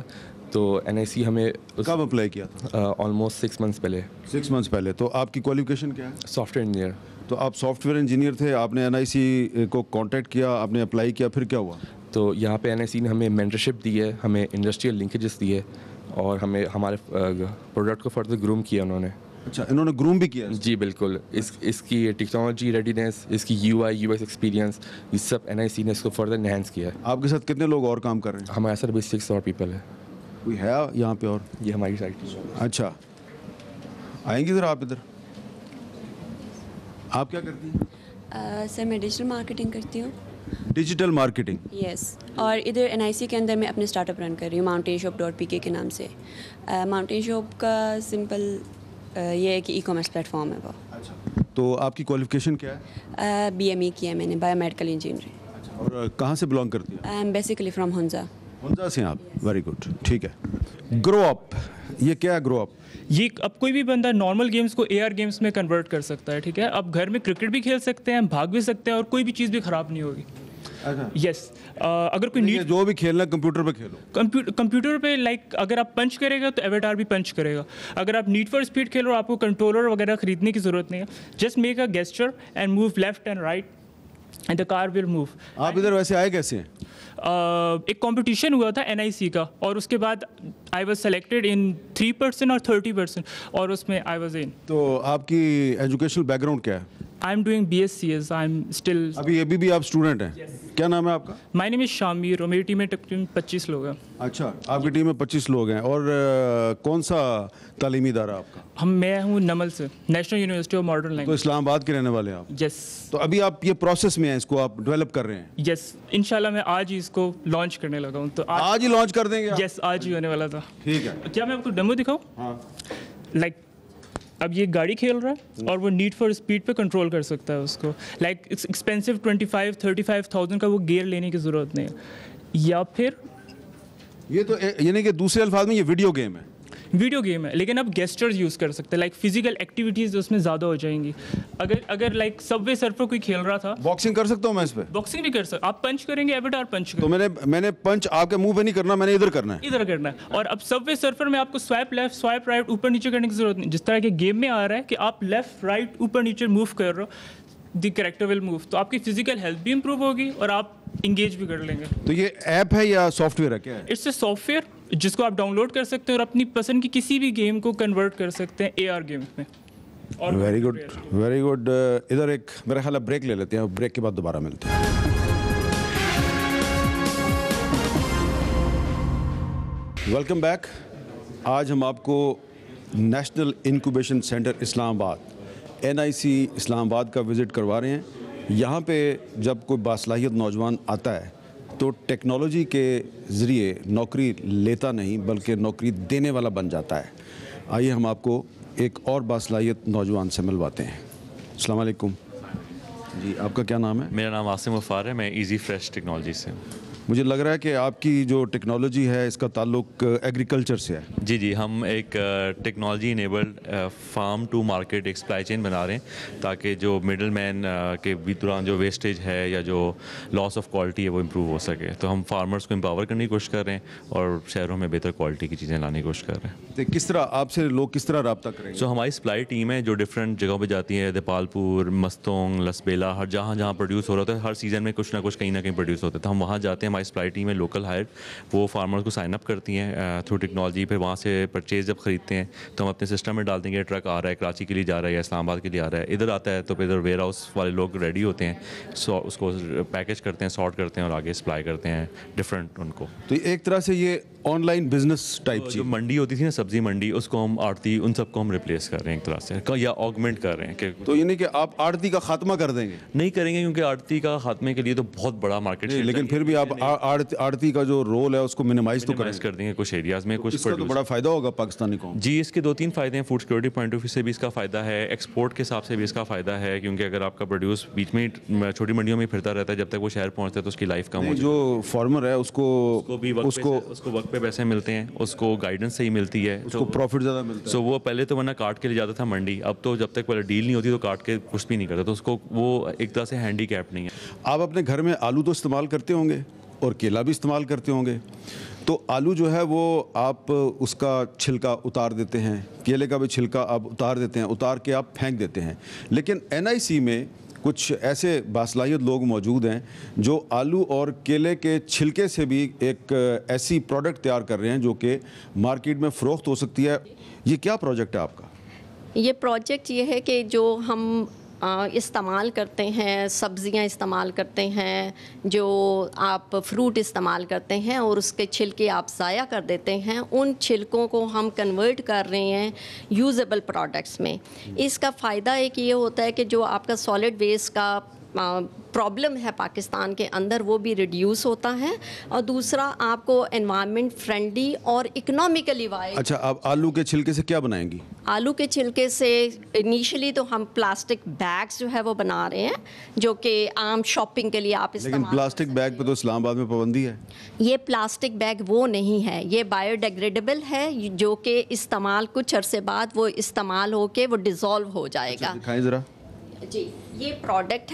تو NIC ہمیں کب اپلائی کیا تھا؟ آلموسٹ 6 months پہلے. 6 months پہلے. تو آپ کی کوالیفیکیشن کیا ہے؟ Soft where engineer. تو آپ سافٹ ویئر انجینئر تھے, آپ نے NIC کو کانٹیکٹ کیا, آپ نے اپلائی کیا, پھر کیا ہوا؟ تو یہاں پہ NIC نے ہمیں مینٹرشپ دی ہے, ہمیں انڈسٹریل لنکیجز دی ہے, اور ہمیں ہمارے پروڈکٹ کو فردر گروم کیا انہوں نے. اچھا, انہوں نے گروم بھی کیا؟ جی بالکل. اس کی ٹیکنالوجی ریڈینس, اس کی UI UX ایکسپیرینس, یہ سب NIC نے اس کو فردر انہینس کیا ہے. آپ کے ساتھ کتنے لوگ اور کام کر رہے ہیں؟ ہمارے ساتھ ابھی 6 اور پیپل ہے. کوئی ہے یہاں پہ اور؟ یہ ہماری سائٹ ہے. اچھا, آئیں گی ذرا آپ ادھر. آپ کیا کرتی ہیں؟ سر میں ڈیجیٹل مارکیٹنگ کرتی ہوں. Digital marketing? یس, اور ادھر NIC کے اندر میں اپنے اسٹارٹ اپ رن کر رہی ہوں mountainshop.pk کے نام سے. ماؤنٹین شاپ کا سمپل یہ ہے کہ ای کامرس پلیٹ فارم ہے وہ. اچھا, تو آپ کی کوالیفیکیشن کیا ہے؟ BME کیا ہے میں نے, بایو میڈیکل انجینئرنگ. اور کہاں سے بلانگ کرتی ہیں؟ I am basically from Hunza. Hunza سے آپ؟ ویری گڈ, ٹھیک ہے. گرو اپ, یہ کیا ہے گرو اپ؟ یہ اب کوئی بھی بندہ نارمل گیمز کو AR گیمز میں کنورٹ کر سکتا ہے. ٹھیک ہے, اب گھر میں کرکٹ بھی کھیل سکتے ہیں, بھاگ بھی سکتے ہیں, اور کوئی بھی چیز بھی خراب نہیں ہوگی. یس, اگر کوئی نیڈ, جو بھی کھیلنا ہے کمپیوٹر پہ کھیلو. کمپیوٹر پہ لائک اگر آپ پنچ کرے گا تو ایویٹار بھی پنچ کرے گا. اگر آپ نیڈ فار اسپیڈ کھیل رہے ہو, آپ کو کنٹرولر وغیرہ خریدنے کی ضرورت نہیں ہے. Just make a gesture and move left and right and the car will move. آپ ادھر ویسے آئے کیسے ہیں؟ ایک کمپٹیشن ہوا تھا NIC کا, اور اس کے بعد آئی واز سلیکٹڈ ان 3% اور 30%, اور اس میں آئی واز ان. تو آپ کی ایجوکیشنل بیک گراؤنڈ کیا ہے؟ I am doing BScs. I am still. ابھی بھی آپ اسٹوڈنٹ ہیں؟ کیا نام ہے آپ کا؟ مائی نیم از شامیر, اور میری ٹیم میں تقریباً 25 لوگ ہیں. اچھا, آپ کی ٹیم میں 25 لوگ ہیں. اور کون سا تعلیمی ادارہ آپ کا؟ میں ہوں نمل سے, نیشنل یونیورسٹی آف ماڈرن تو لینگویج. اسلام آباد کے رہنے والے ہیں آپ؟ یس. تو ابھی آپ یہ پروسیس میں ہیں, اس کو آپ ڈیولپ کر رہے ہیں؟ یس, انشاءاللہ میں آج ہی اس کو لانچ کرنے لگا ہوں. تو آج ہی لانچ کر دیں گے؟ یس, آج ہی ہونے والا تھا. ٹھیک ہے. کیا میں آپ کو ڈیمو دکھاؤں؟ ہاں. لائک اب یہ گاڑی کھیل رہا ہے, اور وہ نیڈ فار اسپیڈ پہ کنٹرول کر سکتا ہے اس کو. لائک ایکسپینسو 25-35,000 کا وہ گیئر لینے کی ضرورت نہیں ہے. یا پھر یہ تو یعنی کہ دوسرے الفاظ میں یہ ویڈیو گیم ہے؟ ویڈیو گیم ہے, لیکن آپ گیسچرز یوز کر سکتے ہیں. لائک فزیکل ایکٹیویٹیز اس میں زیادہ ہو جائیں گی. اگر لائک سب وے سرفر کوئی کھیل رہا تھا, باکسنگ کر سکتا ہوں میں اس پہ؟ باکسنگ بھی کر سکتے. آپ پنچ کریں گے, ایویٹار پنچ کریں. تو میں نے پنچ آپ کے منہ پہ نہیں کرنا, میں نے ادھر کرنا ہے. ادھر کرنا ہے. اور اب سب وے سرفر میں آپ کو سوائپ لیفٹ, سوائپ رائٹ, اوپر نیچے کرنے کی ضرورت نہیں. جس طرح کے گیم میں آ رہا ہے کہ آپ لیفٹ رائٹ اوپر نیچے موو کر رہے ہو, دی کریکٹر ول موو. تو آپ کی فزیکل ہیلتھ بھی امپروو ہوگی, اور آپ انگیج بھی کر لیں گے. تو یہ ایپ ہے یا سافٹ ویئر ہے, کیا ہے؟ اٹس اے سافٹ ویئر جس کو آپ ڈاؤن لوڈ کر سکتے ہیں, اور اپنی پسند کی کسی بھی گیم کو کنورٹ کر سکتے ہیں AR گیمز میں. Very good, very good. ادھر ایک میرا خیال ہے بریک لے لیتے ہیں, اور بریک کے بعد دوبارہ ملتے ہیں. Welcome back. آج ہم آپ کو نیشنل انکوبیشن سینٹر اسلام آباد NIC اسلام آباد کا وزٹ کروا رہے ہیں. یہاں پہ جب کوئی باصلاحیت نوجوان آتا ہے تو ٹیکنالوجی کے ذریعے نوکری لیتا نہیں بلکہ نوکری دینے والا بن جاتا ہے. آئیے ہم آپ کو ایک اور باصلاحیت نوجوان سے ملواتے ہیں. السلام علیکم جی, آپ کا کیا نام ہے؟ میرا نام عاصم غفار ہے, میں ایزی فریش ٹیکنالوجی سے ہوں. مجھے لگ رہا ہے کہ آپ کی جو ٹیکنالوجی ہے اس کا تعلق ایگریکلچر سے ہے. جی, ہم ایک technology enabled farm to market ایک سپلائی چین بنا رہے ہیں, تاکہ جو مڈل مین کے دوران جو ویسٹیج ہے یا جو لاس آف کوالٹی ہے وہ امپروو ہو سکے. تو ہم فارمرس کو امپاور کرنے کی کوشش کر رہے ہیں, اور شہروں میں بہتر کوالٹی کی چیزیں لانے کی کوشش کر رہے ہیں. تو کس طرح آپ سے لوگ کس طرح رابطہ کریں گے؟ ہماری سپلائی ٹیم ہے جو ڈفرینٹ جگہوں پہ جاتی ہے, دیپالپور, مستونگ, لسبیلا, ہر جہاں پروڈیوس ہو رہا ہوتا ہے. ہر سیزن میں کچھ نہ کچھ کہیں نہ کہیں پروڈیوس ہوتا ہے, تو ہم وہاں جاتے ہیں. ہماری سپلائی ٹیم ہے لوکل ہائر, وہ فارمرز کو سائن اپ کرتی ہیں تھرو ٹیکنالوجی. پھر وہاں سے پرچیز جب خریدتے ہیں تو ہم اپنے سسٹم میں ڈال دیں گے, ٹرک آ رہا ہے کراچی کے لیے جا رہا ہے یا اسلام آباد کے لیے آ رہا ہے, ادھر آتا ہے تو پھر ادھر ویئر ہاؤس والے لوگ ریڈی ہوتے ہیں, اس کو پیکج کرتے ہیں, سارٹ کرتے ہیں, اور آگے سپلائی کرتے ہیں ڈفرینٹ ان کو. تو ایک طرح سے یہ آن لائن بزنس ٹائپ جو منڈی ہوتی تھی نا, سبزی منڈی, اس کو ہم آڑتی, ان سب کو ہم ریپلیس کر رہے ہیں ایک طرح سے, یا آگمنٹ کر رہے ہیں. کہ تو یعنی کہ آپ آڑتی کا خاتمہ کر دیں گے؟ نہیں کریں گے, کیونکہ آڑتی کا خاتمے کے لیے تو بہت بڑا مارکیٹ ہے, لیکن پھر بھی آپ آڑتی کا جو رول ہے اس کو منیمائز تو کر دیں گے کچھ ایریاز میں. کچھ اس کا تو بڑا فائدہ ہوگا پاکستانی قوم. جی, اس کے 2-3 فائدے ہیں. Food security point of view سے بھی اس کا فائدہ ہے, ایکسپورٹ کے حساب سے بھی اس کا فائدہ ہے, کیونکہ اگر آپ کا پروڈیوس بیچ میں چھوٹی منڈیوں میں پھرتا رہتا ہے جب تک وہ شہر پہنچتا ہے تو اس کی لائف کم ہو. جو فارمر ہے اس کو وقت پہ پیسے ملتے ہیں, اس کو گائیڈنس صحیح ملتی ہے, اس کو پروفٹ زیادہ ملتا ہے. سو وہ پہلے تو ورنہ کاٹ کے لے جاتا تھا منڈی, اب تو جب تک پہلے ڈیل نہیں ہوتی تو کاٹ کے کچھ بھی نہیں کرتا, تو اس کو وہ ایک طرح سے ہینڈی کیپ نہیں ہے. آپ اپنے گھر میں آلو تو استعمال کرتے ہوں گے اور کیلا بھی استعمال کرتے ہوں گے. تو آلو جو ہے وہ آپ اس کا چھلکا اتار دیتے ہیں, کیلے کا بھی چھلکا آپ اتار دیتے ہیں, اتار کے آپ پھینک دیتے ہیں. لیکن NIC میں کچھ ایسے باصلاحیت لوگ موجود ہیں جو آلو اور کیلے کے چھلکے سے بھی ایک ایسی پروڈکٹ تیار کر رہے ہیں جو کہ مارکیٹ میں فروخت ہو سکتی ہے. یہ کیا پروجیکٹ ہے آپ کا؟ یہ پروجیکٹ یہ ہے کہ جو ہم استعمال کرتے ہیں, سبزیاں استعمال کرتے ہیں, جو آپ فروٹ استعمال کرتے ہیں اور اس کے چھلکے آپ ضائع کر دیتے ہیں, ان چھلکوں کو ہم کنورٹ کر رہے ہیں یوزیبل پروڈکٹس میں. اس کا فائدہ ایک یہ ہوتا ہے کہ جو آپ کا سالڈ ویسٹ کا پرابلم ہے پاکستان کے اندر وہ بھی ریڈیوس ہوتا ہے, اور دوسرا آپ کو انوائرمنٹ فرینڈلی اور اکنامیکلی وائز. اچھا, آپ آلو کے چھلکے سے کیا بنائیں گی؟ آلو کے چھلکے سے انیشلی تو ہم پلاسٹک بیگز جو ہے وہ بنا رہے ہیں جو کہ عام شاپنگ کے لیے آپ استعمال. لیکن پلاسٹک بیگ پہ تو اسلام آباد میں پابندی ہے. یہ پلاسٹک بیگ وہ نہیں ہے, یہ بایو ڈیگریڈیبل ہے جو کہ استعمال کچھ عرصے بعد وہ استعمال ہو کے وہ ڈیزالو ہو جائے گا. دکھائیں ذرا. جی, یہ پروڈکٹ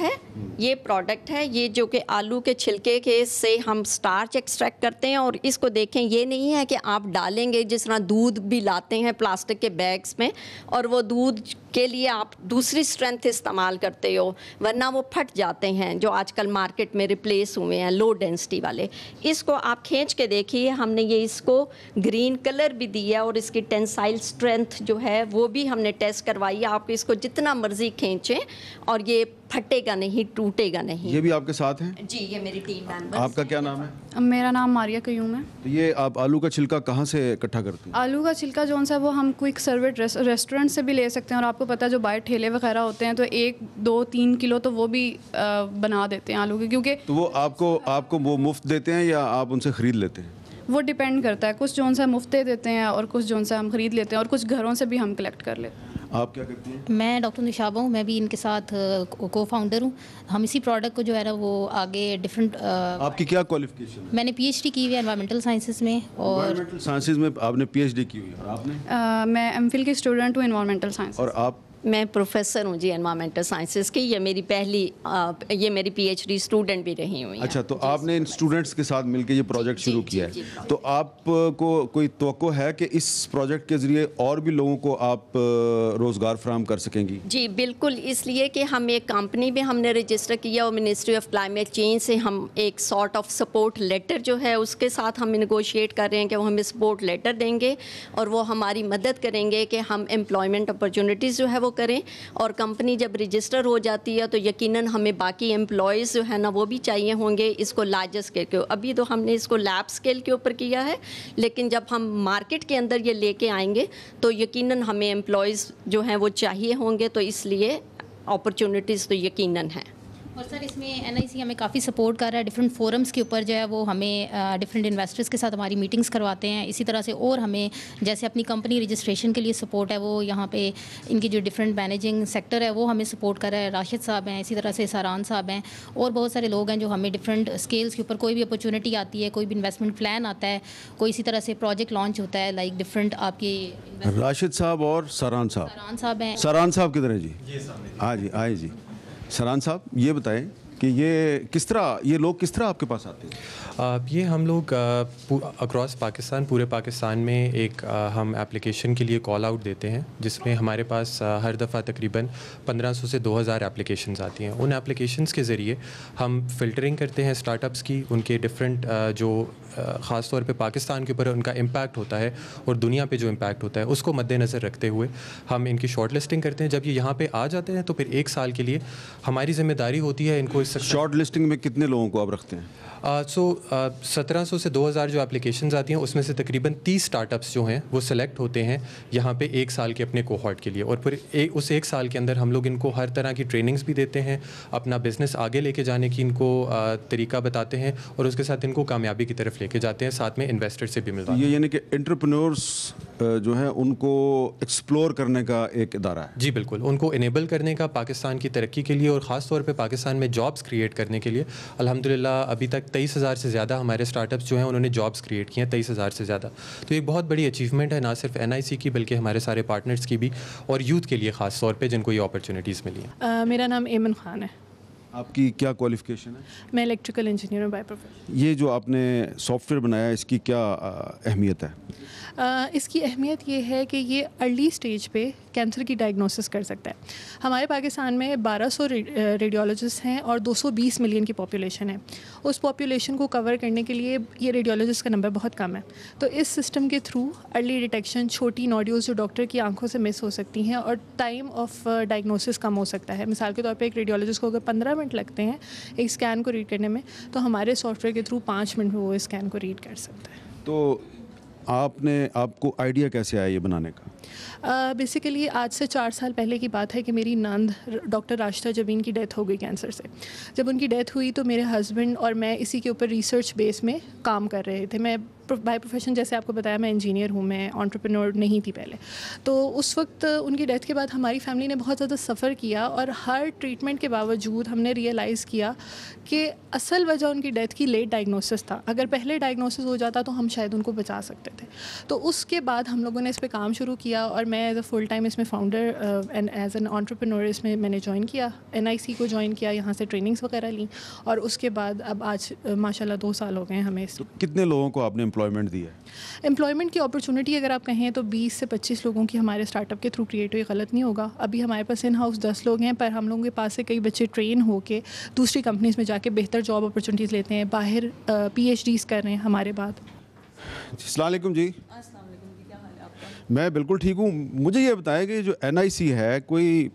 ہے, یہ جو کہ آلو کے چھلکے کے سے ہم سٹارچ ایکسٹریکٹ کرتے ہیں. اور اس کو دیکھیں, یہ نہیں ہے کہ آپ ڈالیں گے جس طرح دودھ بھی لاتے ہیں پلاسٹک کے بیگز میں اور وہ دودھ کے لیے آپ دوسری اسٹرینتھ استعمال کرتے ہو, ورنہ وہ پھٹ جاتے ہیں جو آج کل مارکیٹ میں ریپلیس ہوئے ہیں لو ڈینسٹی والے. اس کو آپ کھینچ کے دیکھیے, ہم نے یہ اس کو گرین کلر بھی دیا اور اس کی ٹینسائل اسٹرینتھ جو ہے وہ بھی ہم نے ٹیسٹ کروائی ہے. آپ اس کو جتنا مرضی کھینچیں اور یہ پھٹے گا نہیں, ٹوٹے گا نہیں. یہ بھی آپ کے ساتھ ہیں؟ جی, یہ میری ٹیم ممبر. آپ کا کیا نام ہے؟ میرا نام ماریہ قیوم ہے. تو یہ آپ آلو کا چھلکا کہاں سے اکٹھا کرتے ہیں؟ آلو کا چھلکا جو سا وہ ہم کوئک سروٹ ریسٹورنٹ سے بھی لے سکتے ہیں, اور آپ کو پتہ ہے جو باہر ٹھیلے وغیرہ ہوتے ہیں تو 1, 2, 3 کلو تو وہ بھی بنا دیتے ہیں آلو کے. کیونکہ تو وہ آپ کو وہ مفت دیتے ہیں یا آپ ان سے خرید لیتے ہیں؟ وہ ڈیپینڈ کرتا ہے, کچھ جو سا مفت دے دیتے ہیں اور کچھ جو سا ہم خرید لیتے ہیں, اور کچھ گھروں سے بھی ہم کلیکٹ کر لیتے ہیں. آپ کیا کرتی ہیں؟ میں ڈاکٹر نشابہ ہوں, میں بھی ان کے ساتھ کو فاؤنڈر ہوں. ہم اسی پروڈکٹ کو جو ہے نا وہ آگے ڈفرینٹ. آپ کی کیا کوالیفیکیشن ہے؟ میں نے PhD کی ہوئی ہے انوائرمنٹل سائنسز میں. اور انوائرمنٹل سائنسز میں آپ نے PhD کی ہوئی ہے, اور آپ نے؟ میں MPhil کی اسٹوڈنٹ ہوں انوائرمنٹل سائنس. اور آپ؟ میں پروفیسر ہوں جی انوائرمنٹل سائنسز کی. یہ میری یہ میری PhD اسٹوڈنٹ بھی رہی ہوئی ہیں. اچھا, تو آپ نے ان اسٹوڈنٹس کے ساتھ مل کے یہ پروجیکٹ شروع کیا ہے. تو آپ کو کوئی توقع ہے کہ اس پروجیکٹ کے ذریعے اور بھی لوگوں کو آپ روزگار فراہم کر سکیں گی؟ جی بالکل, اس لیے کہ ہم ایک کمپنی بھی ہم نے رجسٹر کیا اور منسٹری آف کلائمیٹ چینج سے ہم ایک سارٹ آف سپورٹ لیٹر جو ہے اس کے ساتھ ہم نیگوشیٹ کر رہے ہیں کہ وہ ہمیں سپورٹ لیٹر دیں گے اور وہ ہماری مدد کریں گے کہ ہم امپلائمنٹ اپرچونیٹیز جو ہے وہ کریں. اور کمپنی جب رجسٹر ہو جاتی ہے تو یقیناً ہمیں باقی امپلائیز جو ہے نا وہ بھی چاہیے ہوں گے. اس کو لارج اسکیل کے, ابھی تو ہم نے اس کو لیب اسکیل کے اوپر کیا ہے, لیکن جب ہم مارکیٹ کے اندر یہ لے کے آئیں گے تو یقیناً ہمیں امپلائیز جو ہیں وہ چاہیے ہوں گے. تو اس لیے اپرچونیٹیز تو یقیناً ہیں. اور سر اس میں NIC ہمیں کافی سپورٹ کر رہا ہے. ڈفرینٹ فورمز کے اوپر جو ہے وہ ہمیں ڈفرینٹ انویسٹرز کے ساتھ ہماری میٹنگز کرواتے ہیں. اسی طرح سے اور ہمیں جیسے اپنی کمپنی رجسٹریشن کے لیے سپورٹ ہے, وہ یہاں پہ ان کی جو ڈفرینٹ مینیجنگ سیکٹر ہے وہ ہمیں سپورٹ کر رہا ہے. راشد صاحب ہیں, اسی طرح سے ساران صاحب ہیں, اور بہت سارے لوگ ہیں جو ہمیں ڈفرینٹ اسکیلس کے اوپر کوئی بھی اپرچونیٹی آتی ہے, کوئی بھی انویسٹمنٹ پلان آتا ہے, کوئی اسی طرح سے پروجیکٹ لانچ ہوتا ہے لائک ڈفرینٹ آپ کی. راشد صاحب اور ساران صاحب ہیں. ساران صاحب کدھر ہیں جی؟ ہاں جی, آئے جی. ساران صاحب یہ بتائیں کہ یہ لوگ کس طرح آپ کے پاس آتے ہیں؟ یہ ہم لوگ اکراس پاکستان, پورے پاکستان میں ایک ہم اپلیکیشن کے لیے کال آؤٹ دیتے ہیں جس میں ہمارے پاس ہر دفعہ تقریباً 1500 سے 2000 اپلیکیشنز آتی ہیں. ان اپلیکیشنز کے ذریعے ہم فلٹرنگ کرتے ہیں اسٹارٹ اپس کی, ان کے ڈفرینٹ جو خاص طور پہ پاکستان کے اوپر ان کا امپیکٹ ہوتا ہے اور دنیا پہ جو امپیکٹ ہوتا ہے اس کو مد نظر رکھتے ہوئے ہم ان کی شارٹ لسٹنگ کرتے ہیں. جب یہ یہاں پہ آ جاتے ہیں تو پھر 1 سال کے لیے ہماری ذمہ داری ہوتی ہے ان کو. شارٹ لسٹنگ میں کتنے لوگوں کو آپ رکھتے ہیں؟ 1700 سے 2000 جو اپلیکیشنز آتی ہیں اس میں سے تقریباً 30 اسٹارٹ اپس جو ہیں وہ سلیکٹ ہوتے ہیں یہاں پہ 1 سال کے اپنے کوہارٹ کے لیے, اور پھر اس 1 سال کے اندر ہم لوگ ان کو ہر طرح کی ٹریننگز بھی دیتے ہیں, اپنا بزنس آگے لے کے جانے کی ان کو طریقہ بتاتے ہیں, اور اس کے ساتھ ان کو کامیابی کی طرف لے کے جاتے ہیں, ساتھ میں انویسٹر سے بھی ملتا ہے. یہ یعنی کہ انٹرپرینورس جو ہیں ان کو ایکسپلور کرنے کا ایک ادارہ ہے؟ جی بالکل, ان کو انیبل کرنے کا پاکستان کی ترقی کے لیے اور خاص طور پہ پاکستان میں جابس کریٹ کرنے کے لیے. الحمدللہ ابھی تک 23,000 سے زیادہ ہمارے اسٹارٹ اپس جو ہیں انہوں نے جابس کریٹ کیے ہیں, 23,000 سے زیادہ. تو ایک بہت بڑی اچیومنٹ ہے نہ صرف NIC کی بلکہ ہمارے سارے پارٹنرس کی بھی, اور یوتھ کے لیے خاص طور پہ جن کو یہ اپرچونیٹیز ملی ہیں. میرا نام ایمن خان ہے. آپ کی کیا کوالیفیکیشن ہے؟ میں الیکٹریکل انجینئر ہوں بائی پروفیشن. یہ جو آپ نے سافٹ ویئر بنایا ہے اس کی کیا اہمیت ہے؟ اس کی اہمیت یہ ہے کہ یہ ارلی سٹیج پہ کینسر کی ڈائگنوسس کر سکتا ہے. ہمارے پاکستان میں 1200 ریڈیولوجسٹ ہیں اور 220 ملین کی پاپولیشن ہے. اس پاپولیشن کو کور کرنے کے لیے یہ ریڈیولوجسٹ کا نمبر بہت کم ہے. تو اس سسٹم کے تھرو ارلی ڈیٹیکشن، چھوٹی نوڈیولز جو ڈاکٹر کی آنکھوں سے مس ہو سکتی ہیں، اور ٹائم آف ڈائگنوسس کم ہو سکتا ہے. مثال کے طور پہ ایک ریڈیولوجسٹ کو اگر 15 منٹ لگتے ہیں ایک اسکین کو ریڈ کرنے میں، تو ہمارے سافٹ ویئر کے تھرو 5 منٹ میں وہ اسکین کو ریڈ کر سکتا ہے. تو آپ کو آئیڈیا کیسے آیا یہ بنانے کا؟ بیسیکلی آج سے 4 سال پہلے کی بات ہے کہ میری نند ڈاکٹر راشدہ جبین کی ڈیتھ ہو گئی کینسر سے. جب ان کی ڈیتھ ہوئی تو میرے ہسبینڈ اور میں اسی کے اوپر ریسرچ بیس میں کام کر رہے تھے. میں بائی پروفیشن جیسے آپ کو بتایا میں انجینئر ہوں، میں انٹرپرینور نہیں تھی پہلے. تو اس وقت ان کی ڈیتھ کے بعد ہماری فیملی نے بہت زیادہ سفر کیا، اور ہر ٹریٹمنٹ کے باوجود ہم نے ریئلائز کیا کہ اصل وجہ ان کی ڈیتھ کی لیٹ ڈائگنوسس تھا. اگر پہلے ڈائگنوسس ہو جاتا تو ہم شاید ان کو بچا سکتے تھے. تو اس کے بعد ہم لوگوں نے اس پہ کام شروع کیا، اور میں ایز اے فل ٹائم اس میں founder and as an entrepreneur اس میں نے جوائن کیا. NIC کو جوائن کیا، یہاں سے ٹریننگس وغیرہ لیں، اور اس کے بعد اب آج ماشاء اللہ 2 سال ہو گئے ہیں ہمیں. کتنے لوگوں کو آپ نے امپلائمنٹ دی ہے؟ امپلائمنٹ کی اپرچونٹی اگر آپ کہیں تو 20 سے 25 لوگوں کی ہمارے اسٹارٹ اپ کے تھرو کریٹ ہوئی. غلط نہیں ہوگا. ابھی ہمارے پاس ان ہاؤس 10 لوگ ہیں، پر ہم لوگوں کے پاس سے کئی بچے ٹرین ہو کے دوسری کمپنیز میں جا کے بہتر جاب اپرچونیٹیز لیتے ہیں، باہر PhDs کر رہے ہیں ہمارے بعد. السلام علیکم جی. میں بالکل ٹھیک ہوں. مجھے یہ بتائیں کہ جو NIC ہے، کوئی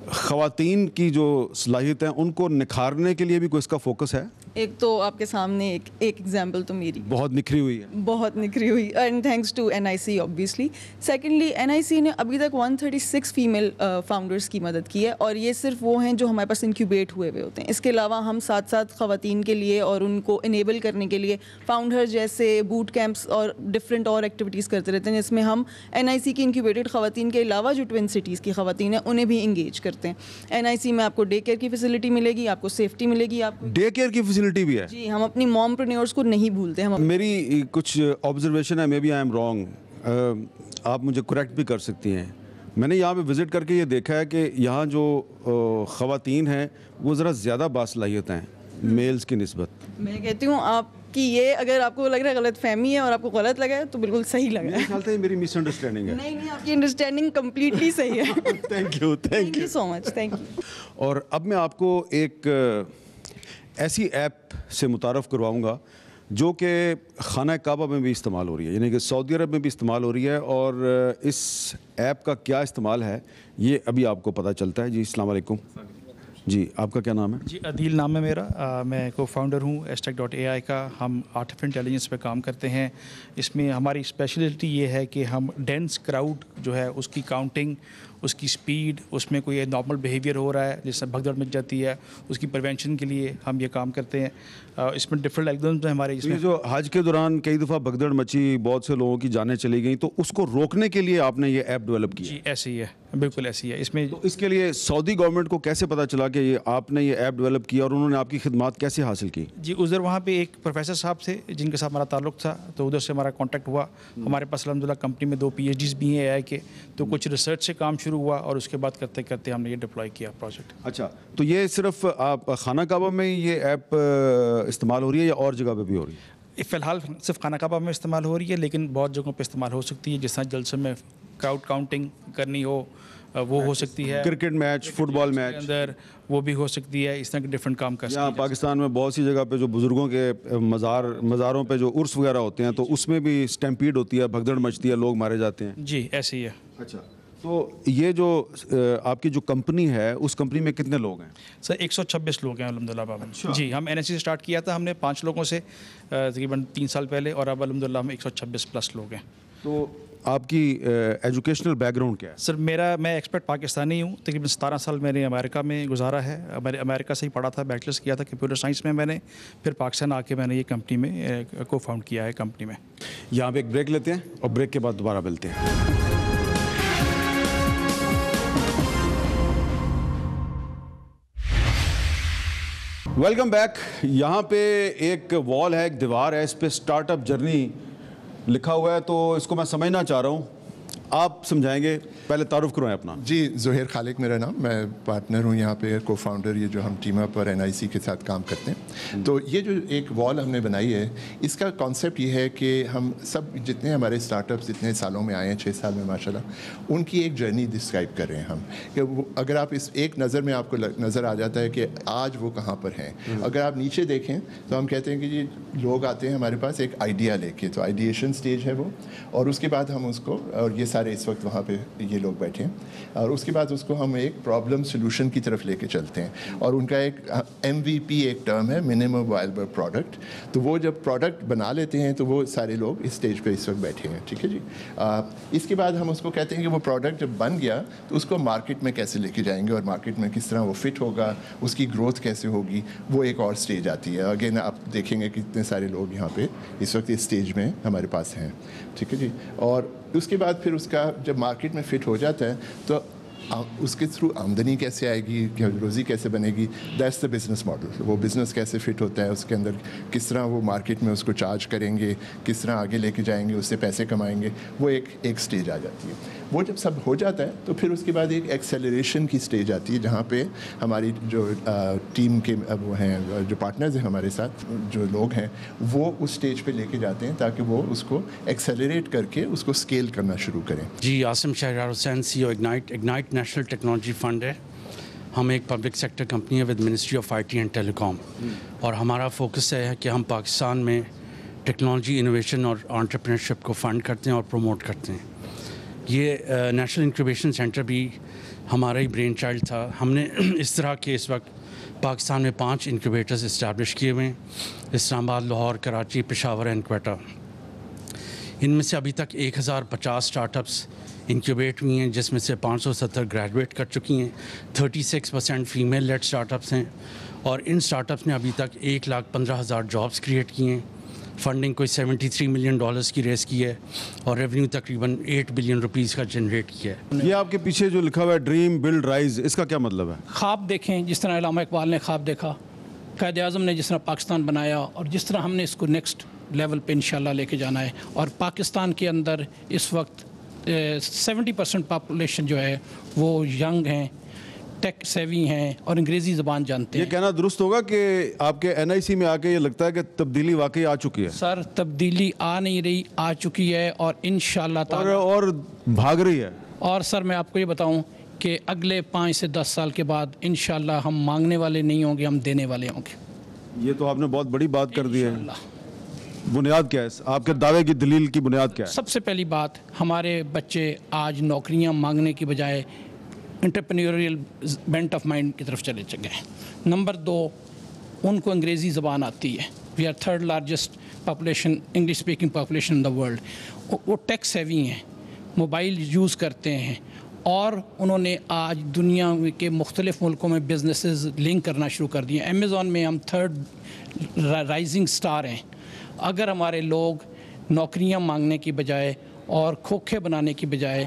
خواتین کی جو صلاحیت ہیں ان کو نکھارنے کے لیے بھی کوئی اس کا فوکس ہے؟ ایک تو آپ کے سامنے ایک ایگزامپل تو میری بہت نکھری ہوئی ہے، بہت نکھری ہوئی، and thanks to NIC obviously. Secondly NIC نے ابھی تک 136 فیمیل فاؤنڈرس کی مدد کی ہے، اور یہ صرف وہ ہیں جو ہمارے پاس انکیوبیٹ ہوئے ہوتے ہیں. اس کے علاوہ ہم ساتھ ساتھ خواتین کے لیے اور ان کو انیبل کرنے کے لیے فاؤنڈر جیسے بوٹ کیمپس اور ڈفرینٹ اور ایکٹیویٹیز کرتے رہتے ہیں، جس میں ہم NIC کی انکیوبیٹڈ خواتین کے علاوہ جو ٹوین سٹیز کی خواتین ہیں انہیں بھی انگیج کرتے ہیں. NIC میں آپ کو ڈے کیئر کی فیسلٹی ملے گی، آپ کو سیفٹی ملے گی. آپ کو ڈے کیئر کی فیسلٹی بھی ہے؟ جی، ہم اپنی مومپرینیورس کو نہیں بھولتے. میری کچھ آبزرویشن ہے، may be I am wrong, آپ مجھے کریکٹ بھی کر سکتی ہیں. میں نے یہاں پہ وزٹ کر کے یہ دیکھا ہے کہ یہاں جو خواتین ہیں وہ ذرا زیادہ باصلاحیت ہیں میلز کی نسبت. میں کہتی ہوں آپ کی یہ اگر آپ کو لگ رہا ہے غلط فہمی ہے اور آپ کو غلط لگا ہے تو بالکل صحیح لگا ہے. میرے خیال سے میری مس انڈرسٹینڈنگ ہے. نہیں، آپ کی انڈرسٹینڈنگ کمپلیٹلی صحیح ہے. Thank you so much, thank you. اور اب میں آپ کو ایک ایسی ایپ سے متعارف کرواؤں گا جو کہ خانہ کعبہ میں بھی استعمال ہو رہی ہے، یعنی کہ سعودی عرب میں بھی استعمال ہو رہی ہے. اور اس ایپ کا کیا استعمال ہے یہ ابھی آپ کو پتہ چلتا ہے. جی السلام علیکم. جی آپ کا کیا نام ہے؟ جی عدیل نام ہے میرا. میں کو فاؤنڈر ہوں Astec.ai کا. ہم آرٹیفیشل انٹیلیجنس پہ کام کرتے ہیں. اس میں ہماری اسپیشلٹی یہ ہے کہ ہم ڈینس کراؤڈ جو ہے اس کی کاؤنٹنگ، اس کی سپیڈ، اس میں کوئی نارمل بیہیویئر ہو رہا ہے جس سے بھگدڑ مچ جاتی ہے، اس کی پریونشن کے لیے ہم یہ کام کرتے ہیں. اس میں ڈفرنٹ الگورتھمز ہیں ہمارے. اس میں جو حج کے دوران کئی دفعہ بھگدڑ مچی، بہت سے لوگوں کی جانیں چلی گئیں، تو اس کو روکنے کے لیے آپ نے یہ ایپ ڈیولپ کی؟ جی ایسے ہی ہے، بالکل ایسی ہے. اس میں اس کے لیے سعودی گورنمنٹ کو کیسے پتہ چلا کہ یہ آپ نے یہ ایپ ڈیولپ کیا اور انہوں نے آپ کی خدمات کیسے حاصل کی؟ جی ادھر وہاں پہ ایک پروفیسر صاحب تھے جن کے ساتھ ہمارا تعلق تھا، تو ادھر سے ہمارا کانٹیکٹ ہوا. ہمارے پاس الحمدللہ کمپنی میں 2 PhDs بھی ہیں AI کے، تو کچھ ریسرچ سے کام شروع ہوا اور اس کے بعد کرتے کرتے ہم نے یہ ڈپلوائے کیا پروجیکٹ. اچھا، تو یہ صرف آپ خانہ کعبہ میں یہ ایپ استعمال ہو رہی ہے یا اور جگہ پہ بھی ہو رہی ہے؟ فی الحال صرف خانہ کعبہ میں استعمال ہو رہی ہے، لیکن بہت جگہوں پہ استعمال ہو سکتی ہے. جس طرح جلسے میں کراؤڈ کاؤنٹنگ کرنی ہو وہ ہو سکتی ہے، کرکٹ میچ، فٹ بال میچ اندر وہ بھی ہو سکتی ہے. اس طرح کے ڈفرینٹ کام کر سکتے ہیں. یہاں پاکستان میں بہت سی جگہ پہ جو بزرگوں کے مزاروں پہ جو عرس وغیرہ ہوتے ہیں تو اس میں بھی اسٹیمپیڈ ہوتی ہے، بھگدڑ مچتی ہے، لوگ مارے جاتے ہیں. جی ایسے ہی ہے. اچھا، تو یہ جو آپ کی جو کمپنی ہے اس کمپنی میں کتنے لوگ ہیں؟ سر 126 لوگ ہیں الحمدللہ بابا. جی ہم NIC سے اسٹارٹ کیا تھا ہم نے 5 لوگوں سے تقریباً 3 سال پہلے، اور اب الحمدللہ ہم 126 پلس لوگ ہیں. تو آپ کی ایجوکیشنل بیک گراؤنڈ کیا ہے؟ سر میں ایکسپرٹ پاکستانی ہوں. تقریباً 17 سال میں نے امریکہ میں گزارا ہے. امریکہ سے ہی پڑھا تھا، بیچلرس کیا تھا کمپیوٹر سائنس میں. میں نے پھر پاکستان آ کے میں نے یہ کمپنی میں کو فاؤنڈ کیا ہے کمپنی میں. یہاں پہ ایک بریک لیتے ہیں اور بریک کے بعد دوبارہ ملتے ہیں. Welcome back. یہاں پہ ایک وال ہے، ایک دیوار ہے، اس پہ اسٹارٹ اپ جرنی لکھا ہوا ہے، تو اس کو میں سمجھنا چاہ رہا ہوں. آپ سمجھائیں گے, پہلے تعارف کروائیں اپنا. جی, زہیر خالق میرا نام, میں پارٹنر ہوں یہاں پہ, کو فاؤنڈر, یہ جو ہم ٹیم اپ اور NIC کے ساتھ کام کرتے ہیں. تو یہ جو ایک وال ہم نے بنائی ہے, اس کا کانسیپٹ یہ ہے کہ ہم سب جتنے ہمارے اسٹارٹ اپس اتنے سالوں میں آئے ہیں, 6 سال میں ماشاء اللہ, ان کی ایک جرنی ڈسکرائب کر رہے ہیں ہم, کہ وہ اگر آپ اس ایک نظر میں آپ کو نظر آ جاتا ہے کہ آج وہ کہاں پر ہیں. اگر آپ نیچے دیکھیں تو ہم کہتے ہیں کہ یہ لوگ آتے ہیں ہمارے پاس ایک آئیڈیا لے کے, تو آئیڈیشن سٹیج ہے وہ, اور اس کے بعد ہم اس کو, اور یہ سارے اس وقت وہاں پہ یہ لوگ بیٹھے ہیں, اور اس کے بعد اس کو ہم ایک پرابلم سولوشن کی طرف لے کے چلتے ہیں. اور ان کا ایک MVP ایک ٹرم ہے, منیمم وائبل پروڈکٹ. تو وہ جب پروڈکٹ بنا لیتے ہیں تو وہ سارے لوگ اس اسٹیج پہ اس وقت بیٹھے ہیں. ٹھیک ہے جی. اس کے بعد ہم اس کو کہتے ہیں کہ وہ پروڈکٹ جب بن گیا تو اس کو مارکیٹ میں کیسے لے کے جائیں گے, اور مارکیٹ میں کس طرح وہ فٹ ہوگا, اس کی گروتھ کیسے ہوگی, وہ ایک اور اسٹیج آتی ہے. اگین آپ دیکھیں گے کہ اتنے سارے لوگ یہاں پہ اس وقت اس اسٹیج میں ہمارے پاس ہیں. ٹھیک ہے جی. اور اس کے بعد پھر اس کا جب مارکیٹ میں فٹ ہو جاتا ہے تو اس کے تھرو آمدنی کیسے آئے گی, روزی کیسے بنے گی, دیٹس دا بزنس ماڈل. وہ بزنس کیسے فٹ ہوتا ہے, اس کے اندر کس طرح وہ مارکیٹ میں اس کو چارج کریں گے, کس طرح آگے لے کے جائیں گے, اس سے پیسے کمائیں گے, وہ ایک سٹیج آ جاتی ہے. وہ جب سب ہو جاتا ہے تو پھر اس کے بعد ایک ایکسیلریشن کی سٹیج آتی ہے, جہاں پہ ہماری جو ٹیم کے وہ ہیں, جو پارٹنرز ہیں ہمارے ساتھ, جو لوگ ہیں, وہ اس سٹیج پہ لے کے جاتے ہیں تاکہ وہ اس کو ایکسیلریٹ کر کے اس کو اسکیل کرنا شروع کریں. جی, Asim Shahryar Hussain, CEO Ignite national technology fund ہے. ہم ایک پبلک سیکٹر کمپنی ہے with ministry of IT and telecom, اور ہمارا فوکس ہے کہ ہم پاکستان میں ٹیکنالوجی انوویشن اور انٹرپرینرشپ کو فنڈ کرتے ہیں اور پروموٹ کرتے ہیں. یہ نیشنل انکیوبیشن سینٹر بھی ہمارا ہی برین چائلڈ تھا. ہم نے اس طرح کے اس وقت پاکستان میں 5 انکیوبیٹرز اسٹیبلش کیے ہوئے ہیں, اسلام آباد, لاہور, کراچی, پشاور اینڈ کوئٹہ. ان میں سے ابھی تک 1050 اسٹارٹ اپس انکیوبیٹ ہوئی ہیں, جس میں سے 570 گریجویٹ کر چکی ہیں. 36% فیمیل لیڈ اسٹارٹ اپس ہیں, اور ان اسٹارٹ اپس نے ابھی تک 1,15,000 جابس کریٹ کیے ہیں. فنڈنگ کوئی $73 ملین کی ریس کی ہے, اور ریونیو تقریباً $8 بلین کا جنریٹ کیا ہے. یہ آپ کے پیچھے جو لکھا ہوا ہے ڈریم بلڈ رائز, اس کا کیا مطلب ہے؟ خواب دیکھیں, جس طرح علامہ اقبال نے خواب دیکھا, قائد اعظم نے جس طرح پاکستان بنایا, اور جس طرح ہم نے اس کو نیکسٹ لیول پہ انشاءاللہ لے کے جانا ہے. اور پاکستان کے اندر اس وقت 70% پاپولیشن جو ہے وہ ینگ ہیں, ٹیک سیوی ہیں, اور انگریزی زبان جانتے ہیں. یہ کہنا درست ہوگا کہ آپ کے NIC میں آ کے یہ لگتا ہے کہ تبدیلی واقعی آ چکی ہے؟ سر, تبدیلی آ نہیں رہی, آ چکی ہے, اور انشاءاللہ تعالی اور بھاگ رہی ہے. اور سر, میں آپ کو یہ بتاؤں کہ اگلے 5 سے 10 سال کے بعد انشاءاللہ ہم مانگنے والے نہیں ہوں گے, ہم دینے والے ہوں گے. یہ تو آپ نے بہت بڑی بات کر دی ہے. بنیاد کیا ہے آپ کے دعوے کی, دلیل کی بنیاد کیا ہے؟ سب سے پہلی بات, ہمارے بچے آج نوکریاں مانگنے کی بجائے انٹرپرینیوریل بینٹ آف مائنڈ کی طرف چلے گئے. نمبر 2, ان کو انگریزی زبان آتی ہے. We are 3rd largest population, English speaking population in the world. وہ ٹیک سیوی ہیں, موبائل یوز کرتے ہیں, اور انہوں نے آج دنیا کے مختلف ملکوں میں بزنسز لنک کرنا شروع کر دیے. امیزون میں ہم 3rd رائزنگ سٹار ہیں. اگر ہمارے لوگ نوکریاں مانگنے کی بجائے اور کھوکھے بنانے کی بجائے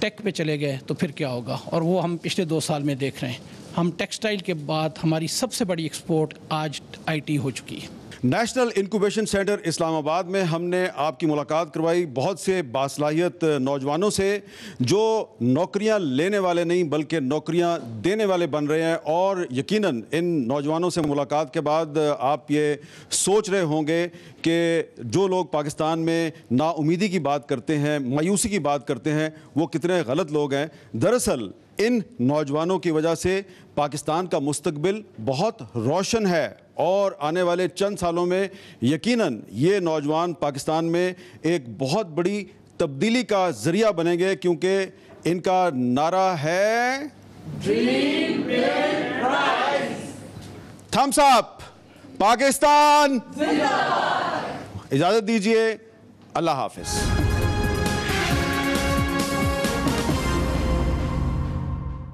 ٹیک پہ چلے گئے تو پھر کیا ہوگا؟ اور وہ ہم پچھلے 2 سال میں دیکھ رہے ہیں. ہم ٹیکسٹائل کے بعد ہماری سب سے بڑی ایکسپورٹ آج IT ہو چکی ہے. نیشنل انکوبیشن سینٹر اسلام آباد میں ہم نے آپ کی ملاقات کروائی بہت سے باصلاحیت نوجوانوں سے, جو نوکریاں لینے والے نہیں بلکہ نوکریاں دینے والے بن رہے ہیں. اور یقیناً ان نوجوانوں سے ملاقات کے بعد آپ یہ سوچ رہے ہوں گے کہ جو لوگ پاکستان میں نا امیدی کی بات کرتے ہیں, مایوسی کی بات کرتے ہیں, وہ کتنے غلط لوگ ہیں. دراصل ان نوجوانوں کی وجہ سے پاکستان کا مستقبل بہت روشن ہے, اور آنے والے چند سالوں میں یقیناً یہ نوجوان پاکستان میں ایک بہت بڑی تبدیلی کا ذریعہ بنیں گے, کیونکہ ان کا نعرہ ہے ڈریم بلڈ رائز. تھمس اپ پاکستان زندہ باد. اجازت دیجیے, اللہ حافظ.